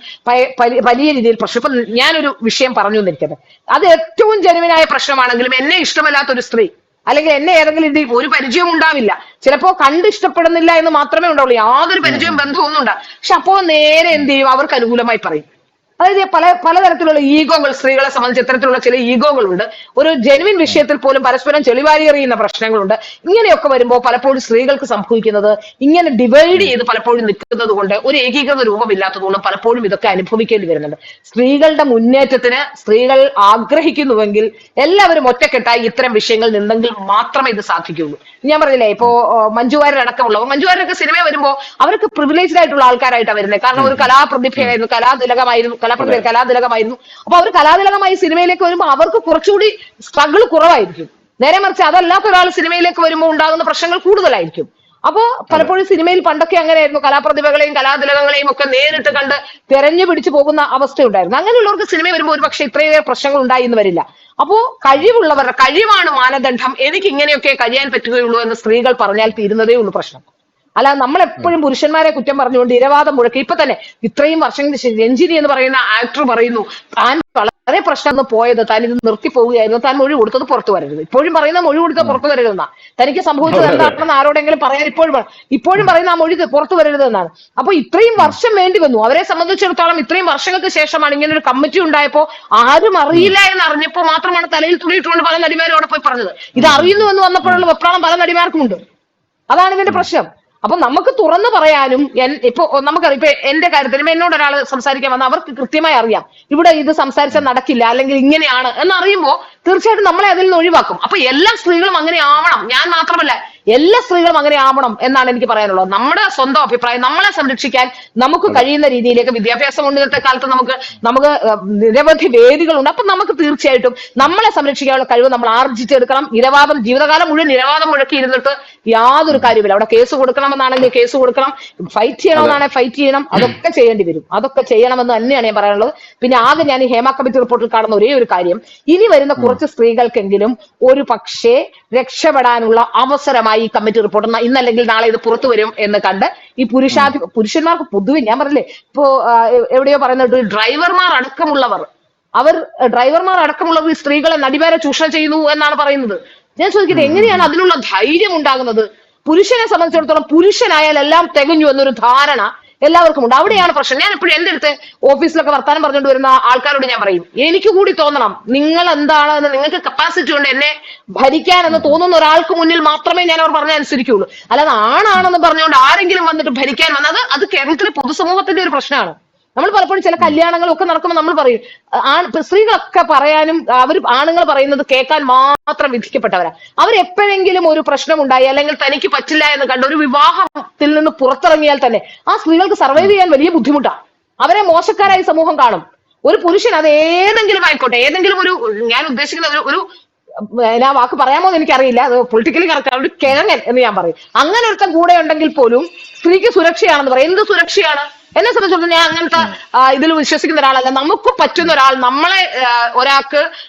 വലിയ രീതിയിൽ പ്രശ്നം. ഇപ്പൊ ഞാനൊരു വിഷയം പറഞ്ഞു എന്നിരിക്കട്ടെ, അത് ഏറ്റവും ജനുവിനായ പ്രശ്നമാണെങ്കിലും എന്നെ ഇഷ്ടമല്ലാത്ത ഒരു സ്ത്രീ, അല്ലെങ്കിൽ എന്നെ ഏതെങ്കിലും രീതിയിൽ ഒരു പരിചയവും ഉണ്ടാവില്ല, ചിലപ്പോ കണ്ട് ഇഷ്ടപ്പെടുന്നില്ല എന്ന് മാത്രമേ ഉണ്ടാവുള്ളൂ, യാതൊരു ഉം, പരിചയവും ഉം, ബന്ധമൊന്നും ഉണ്ടാവും. പക്ഷെ അപ്പോ നേരെ എന്ത് ചെയ്യും, അവർക്ക് അനുകൂലമായി പറയും. അതായത് പലതരത്തിലുള്ള ഈഗോകൾ, സ്ത്രീകളെ സംബന്ധിച്ച് ഇത്തരത്തിലുള്ള ചില ഈഗോകളുണ്ട്. ഒരു ജെനുവിൻ ഉം, വിഷയത്തിൽ പോലും പരസ്പരം ചെളിവാരി എറിയുന്ന പ്രശ്നങ്ങളുണ്ട്. ഇങ്ങനെയൊക്കെ വരുമ്പോൾ പലപ്പോഴും സ്ത്രീകൾക്ക് സംഭവിക്കുന്നത്, ഇങ്ങനെ ഡിവൈഡ് ഉം, ചെയ്ത് പലപ്പോഴും നിൽക്കുന്നത് കൊണ്ട്, ഒരു ഏകീകൃത രൂപമില്ലാത്തതുകൊണ്ട് പലപ്പോഴും ഇതൊക്കെ അനുഭവിക്കേണ്ടി വരുന്നുണ്ട്. സ്ത്രീകളുടെ മുന്നേറ്റത്തിന് സ്ത്രീകൾ ആഗ്രഹിക്കുന്നുവെങ്കിൽ എല്ലാവരും ഒറ്റക്കെട്ടായി ഇത്തരം വിഷയങ്ങളിൽ നിന്നെങ്കിൽ മാത്രമേ ഇത് സാധിക്കുകയുള്ളൂ. ഞാൻ പറഞ്ഞില്ലേ, ഇപ്പോ മഞ്ജുവാരടക്കമുള്ളവർ, മഞ്ജുവാരൊക്കെ സിനിമ വരുമ്പോൾ അവർക്ക് പ്രിവിലേജ്ഡ് ആയിട്ടുള്ള ആൾക്കാരായിട്ടാണ് വരുന്നത്. കാരണം ഉം, ഒരു ഉം, ഉം, കലാപ്രതിഭയായിരുന്നു, അതെ, കലാതിലകമായിരുന്നു. അപ്പൊ അവർ കലാതിലകമായി സിനിമയിലേക്ക് വരുമ്പോൾ അവർക്ക് കുറച്ചുകൂടി സ്ട്രഗിൾ കുറവായിരിക്കും. നേരെ മറിച്ച് അതല്ലാത്ത ഒരാൾ സിനിമയിലേക്ക് വരുമ്പോൾ ഉണ്ടാകുന്ന പ്രശ്നങ്ങൾ കൂടുതലായിരിക്കും. അപ്പോ അതെ, പലപ്പോഴും സിനിമയിൽ പണ്ടൊക്കെ അങ്ങനെയായിരുന്നു, കലാപ്രതിഭകളെയും കലാതിലകങ്ങളെയും ഒക്കെ നേരിട്ട് കണ്ട് തെരഞ്ഞു പിടിച്ചു പോകുന്ന അവസ്ഥയുണ്ടായിരുന്നു. അങ്ങനെയുള്ളവർക്ക് സിനിമ വരുമ്പോൾ ഒരു പക്ഷേ ഇത്രയേറെ പ്രശ്നങ്ങൾ ഉണ്ടായി എന്ന് വരില്ല. അപ്പോ കഴിവുള്ളവരുടെ കഴിവാണ് മാനദണ്ഡം, എനിക്ക് ഇങ്ങനെയൊക്കെ കഴിയാൻ പറ്റുകയുള്ളൂ എന്ന് സ്ത്രീകൾ പറഞ്ഞാൽ തീരുന്നതേ ഉള്ളൂ പ്രശ്നം. അല്ല നമ്മൾ എപ്പോഴും പുരുഷന്മാരെ കുറ്റം പറഞ്ഞുകൊണ്ട് ഇരവാദം മുഴക്കി. ഇപ്പൊ തന്നെ ഇത്രയും വർഷം രഞ്ജിനി എന്ന് പറയുന്ന ആക്ടർ പറയുന്നു താൻ വളരെ പ്രശ്നം പോയത്, താൻ ഇത് നിർത്തി പോവുകയായിരുന്നു, താൻ മൊഴി കൊടുത്തത് പുറത്തു വരരുത്. ഇപ്പോഴും പറയുന്ന മൊഴി കൊടുത്തത് പുറത്തു വരരുതെന്നാ. തനിക്ക് സംഭവിച്ചത് എന്താണെന്ന് ആരോടെങ്കിലും പറയാൻ ഇപ്പോഴും പറയുന്ന ആ മൊഴി പുറത്തു വരരുതെന്നാണ്. അപ്പൊ ഇത്രയും വർഷം വേണ്ടി വന്നു. അവരെ സംബന്ധിച്ചിടത്തോളം ഇത്രയും വർഷങ്ങൾക്ക് ശേഷമാണ് ഇങ്ങനെ ഒരു കമ്മിറ്റി ഉണ്ടായപ്പോ ആരും അറിയില്ല എന്ന് അറിഞ്ഞപ്പോ മാത്രമാണ് തലയിൽ തുണിയിട്ടുകൊണ്ട് പല നടിമാരും അവിടെ പോയി പറഞ്ഞത്. ഇത് അറിയുന്നു എന്ന് വന്നപ്പോഴുള്ള വെപ്രാളം പല നടിമാർക്കും ഉണ്ട്. അതാണ് ഇതിന്റെ പ്രശ്നം. അപ്പൊ നമുക്ക് തുറന്നു പറയാനും ഇപ്പൊ നമുക്കറിയാം, ഇപ്പൊ എന്റെ കാര്യത്തിൽ എന്നോട് ഒരാൾ സംസാരിക്കാൻ വന്നാൽ അവർക്ക് കൃത്യമായി അറിയാം ഇവിടെ ഇത് സംസാരിച്ചാൽ നടക്കില്ല അല്ലെങ്കിൽ ഇങ്ങനെയാണ് എന്നറിയുമ്പോ തീർച്ചയായിട്ടും നമ്മളെ അതിൽ നിന്ന് ഒഴിവാക്കും. അപ്പൊ എല്ലാ സ്ത്രീകളും അങ്ങനെ ആവണം, ഞാൻ മാത്രമല്ല എല്ലാ സ്ത്രീകളും അങ്ങനെ ആവണം എന്നാണ് എനിക്ക് പറയാനുള്ളത്. നമ്മുടെ സ്വന്തം അഭിപ്രായം, നമ്മളെ സംരക്ഷിക്കാൻ നമുക്ക് കഴിയുന്ന രീതിയിലേക്ക് വിദ്യാഭ്യാസം കൊണ്ട് ഇന്നത്തെ കാലത്ത് നമുക്ക് നിരവധി വേദികളുണ്ട്. അപ്പൊ നമുക്ക് തീർച്ചയായിട്ടും നമ്മളെ സംരക്ഷിക്കാനുള്ള കഴിവ് നമ്മൾ ആർജിച്ചെടുക്കണം. ഇരവാദം ജീവിതകാലം മുഴുവൻ ഇരവാദം മുഴക്കി ഇരുന്നിട്ട് യാതൊരു കാര്യമില്ല. അവിടെ കേസ് കൊടുക്കണമെന്നാണെങ്കിൽ കേസ് കൊടുക്കണം, ഫൈറ്റ് ചെയ്യണമെന്നാണെങ്കിൽ ഫൈറ്റ് ചെയ്യണം. അതൊക്കെ ചെയ്യേണ്ടി വരും. അതൊക്കെ ചെയ്യണമെന്ന് തന്നെയാണ് ഞാൻ പറയാനുള്ളത്. പിന്നെ ആകെ ഞാൻ ഈ ഹേമ കമ്മിറ്റി റിപ്പോർട്ടിൽ കാണുന്ന ഒരേ ഒരു കാര്യം, ഇനി വരുന്ന കുറച്ച് സ്ത്രീകൾക്കെങ്കിലും ഒരു പക്ഷേ രക്ഷപ്പെടാനുള്ള അവസരമായി ഈ കമ്മിറ്റി റിപ്പോർട്ട് ഇന്നല്ലെങ്കിൽ നാളെ ഇത് പുറത്തു വരും എന്ന് കണ്ട് ഈ പുരുഷന്മാർക്ക് പൊതുവെ ഞാൻ പറഞ്ഞില്ലേ, ഇപ്പോ എവിടെയോ പറയുന്നത് ഡ്രൈവർമാർ അടക്കമുള്ളവർ ഈ സ്ത്രീകളെ നടിമാരെ ചൂഷണം ചെയ്യുന്നു എന്നാണ് പറയുന്നത്. ഞാൻ ചോദിക്കുന്നത് എങ്ങനെയാണ് അതിനുള്ള ധൈര്യം ഉണ്ടാകുന്നത്? പുരുഷനെ സംബന്ധിച്ചിടത്തോളം പുരുഷനായാൽ എല്ലാം തികഞ്ഞു എന്നൊരു ധാരണ എല്ലാവർക്കും ഉണ്ട്. അവിടെയാണ് പ്രശ്നം. ഞാൻ എപ്പോഴും എന്റെ അടുത്ത് ഓഫീസിലൊക്കെ വർത്താനം പറഞ്ഞുകൊണ്ട് വരുന്ന ആൾക്കാരോട് ഞാൻ പറയും, എനിക്ക് കൂടി തോന്നണം നിങ്ങൾ എന്താണ് എന്ന്, നിങ്ങൾക്ക് കപ്പാസിറ്റി ഉണ്ട് എന്നെ ഭരിക്കാനെന്ന് തോന്നുന്ന ഒരാൾക്ക് മുന്നിൽ മാത്രമേ ഞാൻ അവർ പറഞ്ഞ അനുസരിക്കുള്ളൂ. അല്ലാതെ ആണാണെന്ന് പറഞ്ഞുകൊണ്ട് ആരെങ്കിലും വന്നിട്ട് ഭരിക്കാൻ വന്നത് അത് കേരളത്തിലെ പൊതുസമൂഹത്തിന്റെ ഒരു പ്രശ്നമാണ്. നമ്മൾ പലപ്പോഴും ചില കല്യാണങ്ങളൊക്കെ നടക്കുമ്പോൾ നമ്മൾ പറയും സ്ത്രീകളൊക്കെ പറയാനും ആണുങ്ങൾ പറയുന്നത് കേൾക്കാൻ മാത്രം വിധിക്കപ്പെട്ടവരാ. അവരെപ്പോഴെങ്കിലും ഒരു പ്രശ്നം ഉണ്ടായി അല്ലെങ്കിൽ തനിക്ക് പറ്റില്ല എന്ന് കണ്ട് ഒരു വിവാഹത്തിൽ നിന്ന് പുറത്തിറങ്ങിയാൽ തന്നെ ആ സ്ത്രീകൾക്ക് സർവൈവ് ചെയ്യാൻ വലിയ ബുദ്ധിമുട്ടാണ്. അവരെ മോശക്കാരായി സമൂഹം കാണും. ഒരു പുരുഷൻ അത് ഏതെങ്കിലും ആയിക്കോട്ടെ, ഏതെങ്കിലും ഞാൻ ഉദ്ദേശിക്കുന്ന ഒരു ഞാൻ വാക്ക് പറയാമോ എന്ന് എനിക്കറിയില്ല, അത് പൊളിറ്റിക്കലി കറക്റ്റ് ആണ്, ഒരു കിഴങ്ങൻ എന്ന് ഞാൻ പറയും. അങ്ങനെ ഒരുത്തൻ കൂടെ ഉണ്ടെങ്കിൽ പോലും സ്ത്രീക്ക് സുരക്ഷയാണെന്ന് പറയും. എന്ത് സുരക്ഷയാണ്? എന്നെ സംബന്ധിച്ചിടത്തോളം ഞാൻ അങ്ങനത്തെ ഇതിൽ വിശ്വസിക്കുന്ന ഒരാളല്ല. നമുക്ക് പറ്റുന്ന ഒരാൾ, നമ്മളെ ഒരാൾക്ക്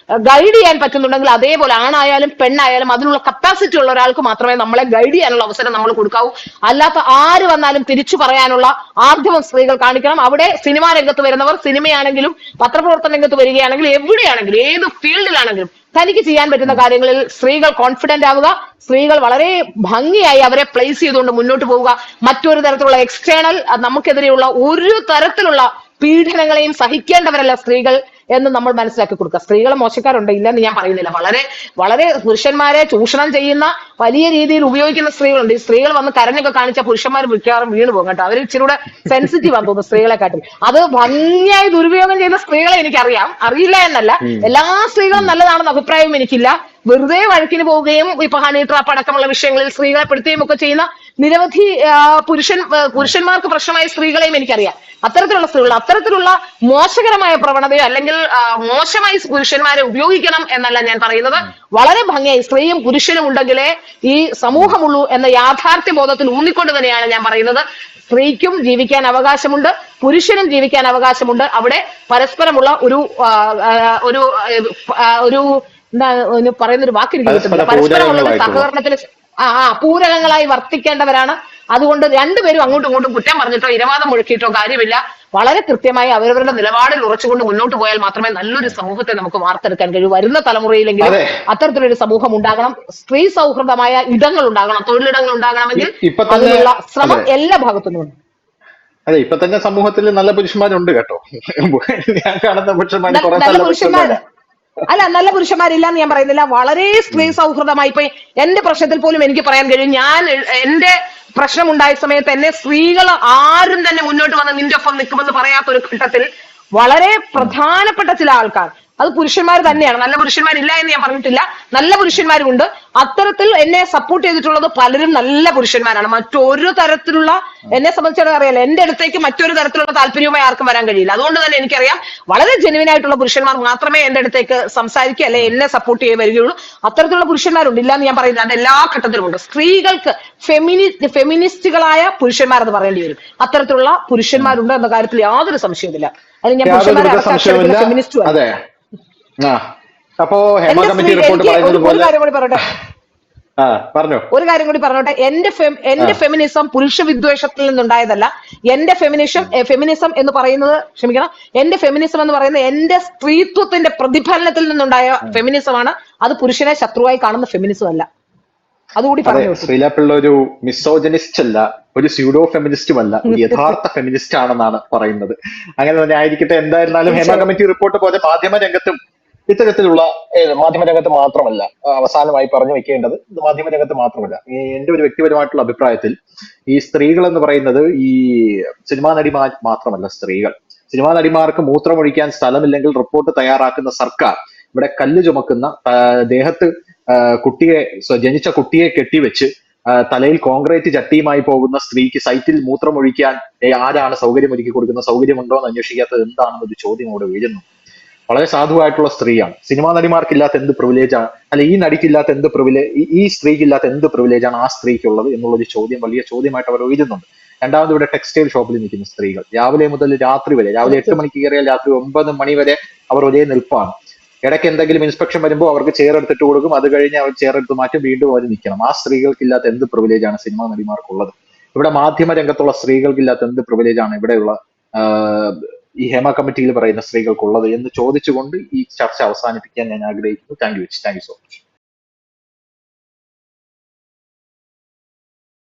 ഗൈഡ് ചെയ്യാൻ പറ്റുന്നുണ്ടെങ്കിൽ അതേപോലെ ആണായാലും പെണ്ണായാലും അതിനുള്ള കപ്പാസിറ്റി ഉള്ള ഒരാൾക്ക് മാത്രമേ നമ്മളെ ഗൈഡ് ചെയ്യാനുള്ള അവസരം നമ്മൾ കൊടുക്കാവൂ. അല്ലാത്ത ആര് വന്നാലും തിരിച്ചു പറയാനുള്ള ആർജവം സ്ത്രീകൾ കാണിക്കണം. അവിടെ സിനിമാ രംഗത്ത് വരുന്നവർ, സിനിമയാണെങ്കിലും പത്രപ്രവർത്തന രംഗത്ത് വരികയാണെങ്കിലും എവിടെയാണെങ്കിലും ഏത് ഫീൽഡിലാണെങ്കിലും തനിക്ക് ചെയ്യാൻ പറ്റുന്ന കാര്യങ്ങളിൽ സ്ത്രീകൾ കോൺഫിഡന്റ് ആവുക, സ്ത്രീകൾ വളരെ ഭംഗിയായി അവരെ പ്ലേസ് ചെയ്തുകൊണ്ട് മുന്നോട്ട് പോവുക. മറ്റൊരു തരത്തിലുള്ള എക്സ്റ്റേണൽ നമുക്കെതിരെയുള്ള ഒരു തരത്തിലുള്ള പീഡനങ്ങളെയും സഹിക്കേണ്ടവരല്ല സ്ത്രീകൾ എന്ന് നമ്മൾ മനസ്സിലാക്കി കൊടുക്കുക. സ്ത്രീകൾ മോശക്കാരുണ്ട്, ഇല്ലെന്ന് ഞാൻ പറയുന്നില്ല. വളരെ വളരെ പുരുഷന്മാരെ ചൂഷണം ചെയ്യുന്ന വലിയ രീതിയിൽ ഉപയോഗിക്കുന്ന സ്ത്രീകളുണ്ട്. ഈ സ്ത്രീകൾ വന്ന് കരഞ്ഞൊക്കെ കാണിച്ച പുരുഷന്മാർ മിക്കവാറും വീണ് പോകും കേട്ടോ. അവർ ഇച്ചിരി കൂടെ സെൻസിറ്റീവ് ആണെന്ന് തോന്നുന്നു സ്ത്രീകളെക്കാട്ടിൽ. അത് ഭംഗിയായി ദുരുപയോഗം ചെയ്യുന്ന സ്ത്രീകളെ എനിക്കറിയാം, അറിയില്ല എന്നല്ല. എല്ലാ സ്ത്രീകളും നല്ലതാണെന്ന അഭിപ്രായവും എനിക്കില്ല. വെറുതെ വഴക്കിന് പോവുകയും ഇപ്പൊ ഹണി ട്രാപ്പ് അടക്കമുള്ള വിഷയങ്ങളിൽ സ്ത്രീകളെ പെടുത്തുകയും ഒക്കെ ചെയ്യുന്ന നിരവധി പുരുഷന്മാർക്ക് പ്രശ്നമായ സ്ത്രീകളെയും എനിക്കറിയാം. അത്തരത്തിലുള്ള സ്ത്രീകൾ അത്തരത്തിലുള്ള മോശകരമായ പ്രവണതയോ അല്ലെങ്കിൽ മോശമായി പുരുഷന്മാരെ ഉപയോഗിക്കണം എന്നല്ല ഞാൻ പറയുന്നത്. വളരെ ഭംഗിയായി സ്ത്രീയും പുരുഷനും ഉണ്ടെങ്കിലേ ഈ സമൂഹമുള്ളൂ എന്ന യാഥാർത്ഥ്യ ബോധത്തിൽ ഊന്നിക്കൊണ്ട് തന്നെയാണ് ഞാൻ പറയുന്നത്. സ്ത്രീക്കും ജീവിക്കാൻ അവകാശമുണ്ട്, പുരുഷനും ജീവിക്കാൻ അവകാശമുണ്ട്. അവിടെ പരസ്പരമുള്ള ഒരു എന്താ പറയുന്നൊരു വാക്കിരിക്കും കിട്ടുന്നില്ല, പരസ്പരമുള്ള ഒരു സഹകരണത്തിൽ പൂരകങ്ങളായി വർത്തിക്കേണ്ടവരാണ്. അതുകൊണ്ട് രണ്ടുപേരും അങ്ങോട്ടും ഇങ്ങോട്ടും കുറ്റം പറഞ്ഞിട്ടോ ഇരവാദം മുഴക്കിയിട്ടോ കാര്യമില്ല. വളരെ കൃത്യമായി അവരവരുടെ നിലപാടിൽ ഉറച്ചുകൊണ്ട് മുന്നോട്ട് പോയാൽ മാത്രമേ നല്ലൊരു സമൂഹത്തെ നമുക്ക് വാർത്തെടുക്കാൻ കഴിയൂ. വരുന്ന തലമുറയിലെങ്കിലും അത്തരത്തിലൊരു സമൂഹം ഉണ്ടാകണം. സ്ത്രീ സൗഹൃദമായ ഇടങ്ങൾ ഉണ്ടാകണം, തൊഴിലിടങ്ങൾ ഉണ്ടാകണമെങ്കിൽ അതിനുള്ള ശ്രമം എല്ലാ ഭാഗത്തുനിന്നും. അതെ, ഇപ്പൊ തന്നെ സമൂഹത്തിൽ നല്ല പുരുഷന്മാരുണ്ട് കേട്ടോ. ഞാൻ കാണുന്ന പുരുഷന്മാര് നല്ല പുരുഷന്മാരില്ല എന്ന് ഞാൻ പറയുന്നില്ല. വളരെ സ്ത്രീ സൗഹൃദമായി ഇപ്പൊ എന്റെ പ്രശ്നത്തിൽ പോലും എനിക്ക് പറയാൻ കഴിയും. ഞാൻ എന്റെ പ്രശ്നമുണ്ടായ സമയത്ത് എന്നെ സ്ത്രീകൾ ആരും തന്നെ മുന്നോട്ട് വന്ന് നിന്റെ ഒപ്പം നിൽക്കുമെന്ന് പറയാത്തൊരു ഘട്ടത്തിൽ വളരെ പ്രധാനപ്പെട്ട ചില ആൾക്കാർ, അത് പുരുഷന്മാർ തന്നെയാണ്, നല്ല പുരുഷന്മാരില്ല എന്ന് ഞാൻ പറഞ്ഞിട്ടില്ല, നല്ല പുരുഷന്മാരുമുണ്ട്. അത്തരത്തിൽ എന്നെ സപ്പോർട്ട് ചെയ്തിട്ടുള്ളത് പലരും നല്ല പുരുഷന്മാരാണ്. മറ്റൊരു തരത്തിലുള്ള എന്നെ സംബന്ധിച്ചിടത്തോളം അറിയാലോ, എന്റെ അടുത്തേക്ക് മറ്റൊരു തരത്തിലുള്ള താല്പര്യവുമായി ആർക്കും വരാൻ കഴിയില്ല. അതുകൊണ്ട് തന്നെ എനിക്കറിയാം വളരെ ജെനുവിൻ ആയിട്ടുള്ള പുരുഷന്മാർ മാത്രമേ എന്റെ അടുത്തേക്ക് സംസാരിക്കുക അല്ലെ എന്നെ സപ്പോർട്ട് ചെയ്യാൻ വരികയുള്ളൂ. അത്തരത്തിലുള്ള പുരുഷന്മാരുണ്ട്, ഇല്ല എന്ന് ഞാൻ പറയുന്നത്. അത് എല്ലാ ഘട്ടത്തിലും ഉണ്ട്. സ്ത്രീകൾക്ക് ഫെമിനിസ്റ്റുകളായ പുരുഷന്മാരെന്ന് പറയേണ്ടി വരും. അത്തരത്തിലുള്ള പുരുഷന്മാരുണ്ട് എന്ന കാര്യത്തിൽ യാതൊരു സംശയവുമില്ല. അതിന് ഞാൻ പുരുഷന്മാരെ ഫെമിനിസ്റ്റും അതെ. അപ്പോ ഹേമ കമ്മിറ്റി റിപ്പോർട്ട് പറയുന്നത് പോലെ ആ പറഞ്ഞോ. ഒരു കാര്യം കൂടി പറഞ്ഞോട്ടെ. ആ എന്റെ ഫെമിനിസം പുരുഷ വിദ്വേഷത്തിൽ നിന്നുണ്ടായതല്ല. എന്റെ ഫെമിനിസം എന്ന് പറയുന്നത്, ക്ഷമിക്കണം, എന്റെ ഫെമിനിസം എന്ന് പറയുന്നത് എന്റെ സ്ത്രീത്വത്തിന്റെ പ്രതിഫലനത്തിൽ നിന്നുണ്ടായ ഫെമിനിസമാണ്. അത് പുരുഷനെ ശത്രുവായി കാണുന്ന ഫെമിനിസം അല്ല. അതുകൂടി അതെ, പറഞ്ഞു വെക്കും. ശ്രീലാപ്പിള്ള ഒരു മിസോജനിസ്റ്റ് അല്ല, ഒരു സ്യൂഡോ ഫെമിനിസ്റ്റും അല്ല, ഒരു യഥാർത്ഥ ഫെമിനിസ്റ്റ് ആണെന്നാണ് പറയുന്നത്. അങ്ങനെ തന്നെ ആയിരിക്കട്ടെ. എന്തായിരുന്നാലും ഹേമ തീർച്ചയായും. കമ്മിറ്റി റിപ്പോർട്ട് പോലെ മാധ്യമ രംഗത്തും ഇത്തരത്തിലുള്ള മാധ്യമരംഗത്ത് മാത്രമല്ല, അവസാനമായി പറഞ്ഞു വെക്കേണ്ടത്, ഇത് മാധ്യമരംഗത്ത് മാത്രമല്ല, എന്റെ ഒരു വ്യക്തിപരമായിട്ടുള്ള അഭിപ്രായത്തിൽ ഈ സ്ത്രീകൾ എന്ന് പറയുന്നത് ഈ സിനിമാ നടിമാർ മാത്രമല്ല. സിനിമാ നടിമാർക്ക് മൂത്രമൊഴിക്കാൻ സ്ഥലമില്ലെങ്കിൽ റിപ്പോർട്ട് തയ്യാറാക്കുന്ന സർക്കാർ ഇവിടെ കല്ല് ചുമക്കുന്ന, ദേഹത്ത് ജനിച്ച കുട്ടിയെ കെട്ടിവെച്ച് തലയിൽ കോൺക്രീറ്റ് ചട്ടിയുമായി പോകുന്ന സ്ത്രീക്ക് സൈറ്റിൽ മൂത്രമൊഴിക്കാൻ ആരാണ് സൗകര്യം ഒരുക്കി കൊടുക്കുന്ന, സൗകര്യമുണ്ടോ എന്ന് അന്വേഷിക്കാത്തത് എന്താണെന്നൊരു ചോദ്യം അവിടെ വീഴുന്നു. വളരെ സാധുവായിട്ടുള്ള സ്ത്രീയാണ്. സിനിമാ നടിമാർക്കില്ലാത്ത എന്ത് പ്രിവിലേജാണ്, അല്ല ഈ നടിക്കില്ലാത്ത എന്ത് ഈ സ്ത്രീക്കില്ലാത്ത എന്ത് പ്രിവിലേജാണ് ആ സ്ത്രീക്കുള്ളത് എന്നുള്ളൊരു ചോദ്യം, വലിയ ചോദ്യമായിട്ട് അവർ ഉയരുന്നുണ്ട്. രണ്ടാമത് ഇവിടെ ടെക്സ്റ്റൈൽ ഷോപ്പിൽ നിൽക്കുന്ന സ്ത്രീകൾ രാവിലെ മുതൽ രാത്രി വരെ, രാവിലെ 8 മണിക്ക് കയറിയാൽ രാത്രി 9 മണി വരെ അവർ ഒരേ നിൽപ്പാണ്. ഇടയ്ക്ക് എന്തെങ്കിലും ഇൻസ്പെക്ഷൻ വരുമ്പോൾ അവർക്ക് ചെയർ എടുത്തിട്ട് കൊടുക്കും, അത് കഴിഞ്ഞ് അവർ ചെയർ എടുത്ത് മാറ്റും, വീണ്ടും അവർ നിൽക്കണം. ആ സ്ത്രീകൾക്കില്ലാത്ത എന്ത് പ്രിവിലേജാണ് സിനിമാ നടിമാർക്കുള്ളത്? ഇവിടെ മാധ്യമ രംഗത്തുള്ള സ്ത്രീകൾക്കില്ലാത്ത എന്ത് പ്രിവിലേജാണ് ഇവിടെയുള്ള ഈ ഹേമ കമ്മിറ്റിയിൽ പറയുന്ന സ്ത്രീകൾക്കുള്ളത് എന്ന് ചോദിച്ചുകൊണ്ട് ഈ ചർച്ച അവസാനിപ്പിക്കാൻ ഞാൻ ആഗ്രഹിക്കുന്നു. Thank you so much.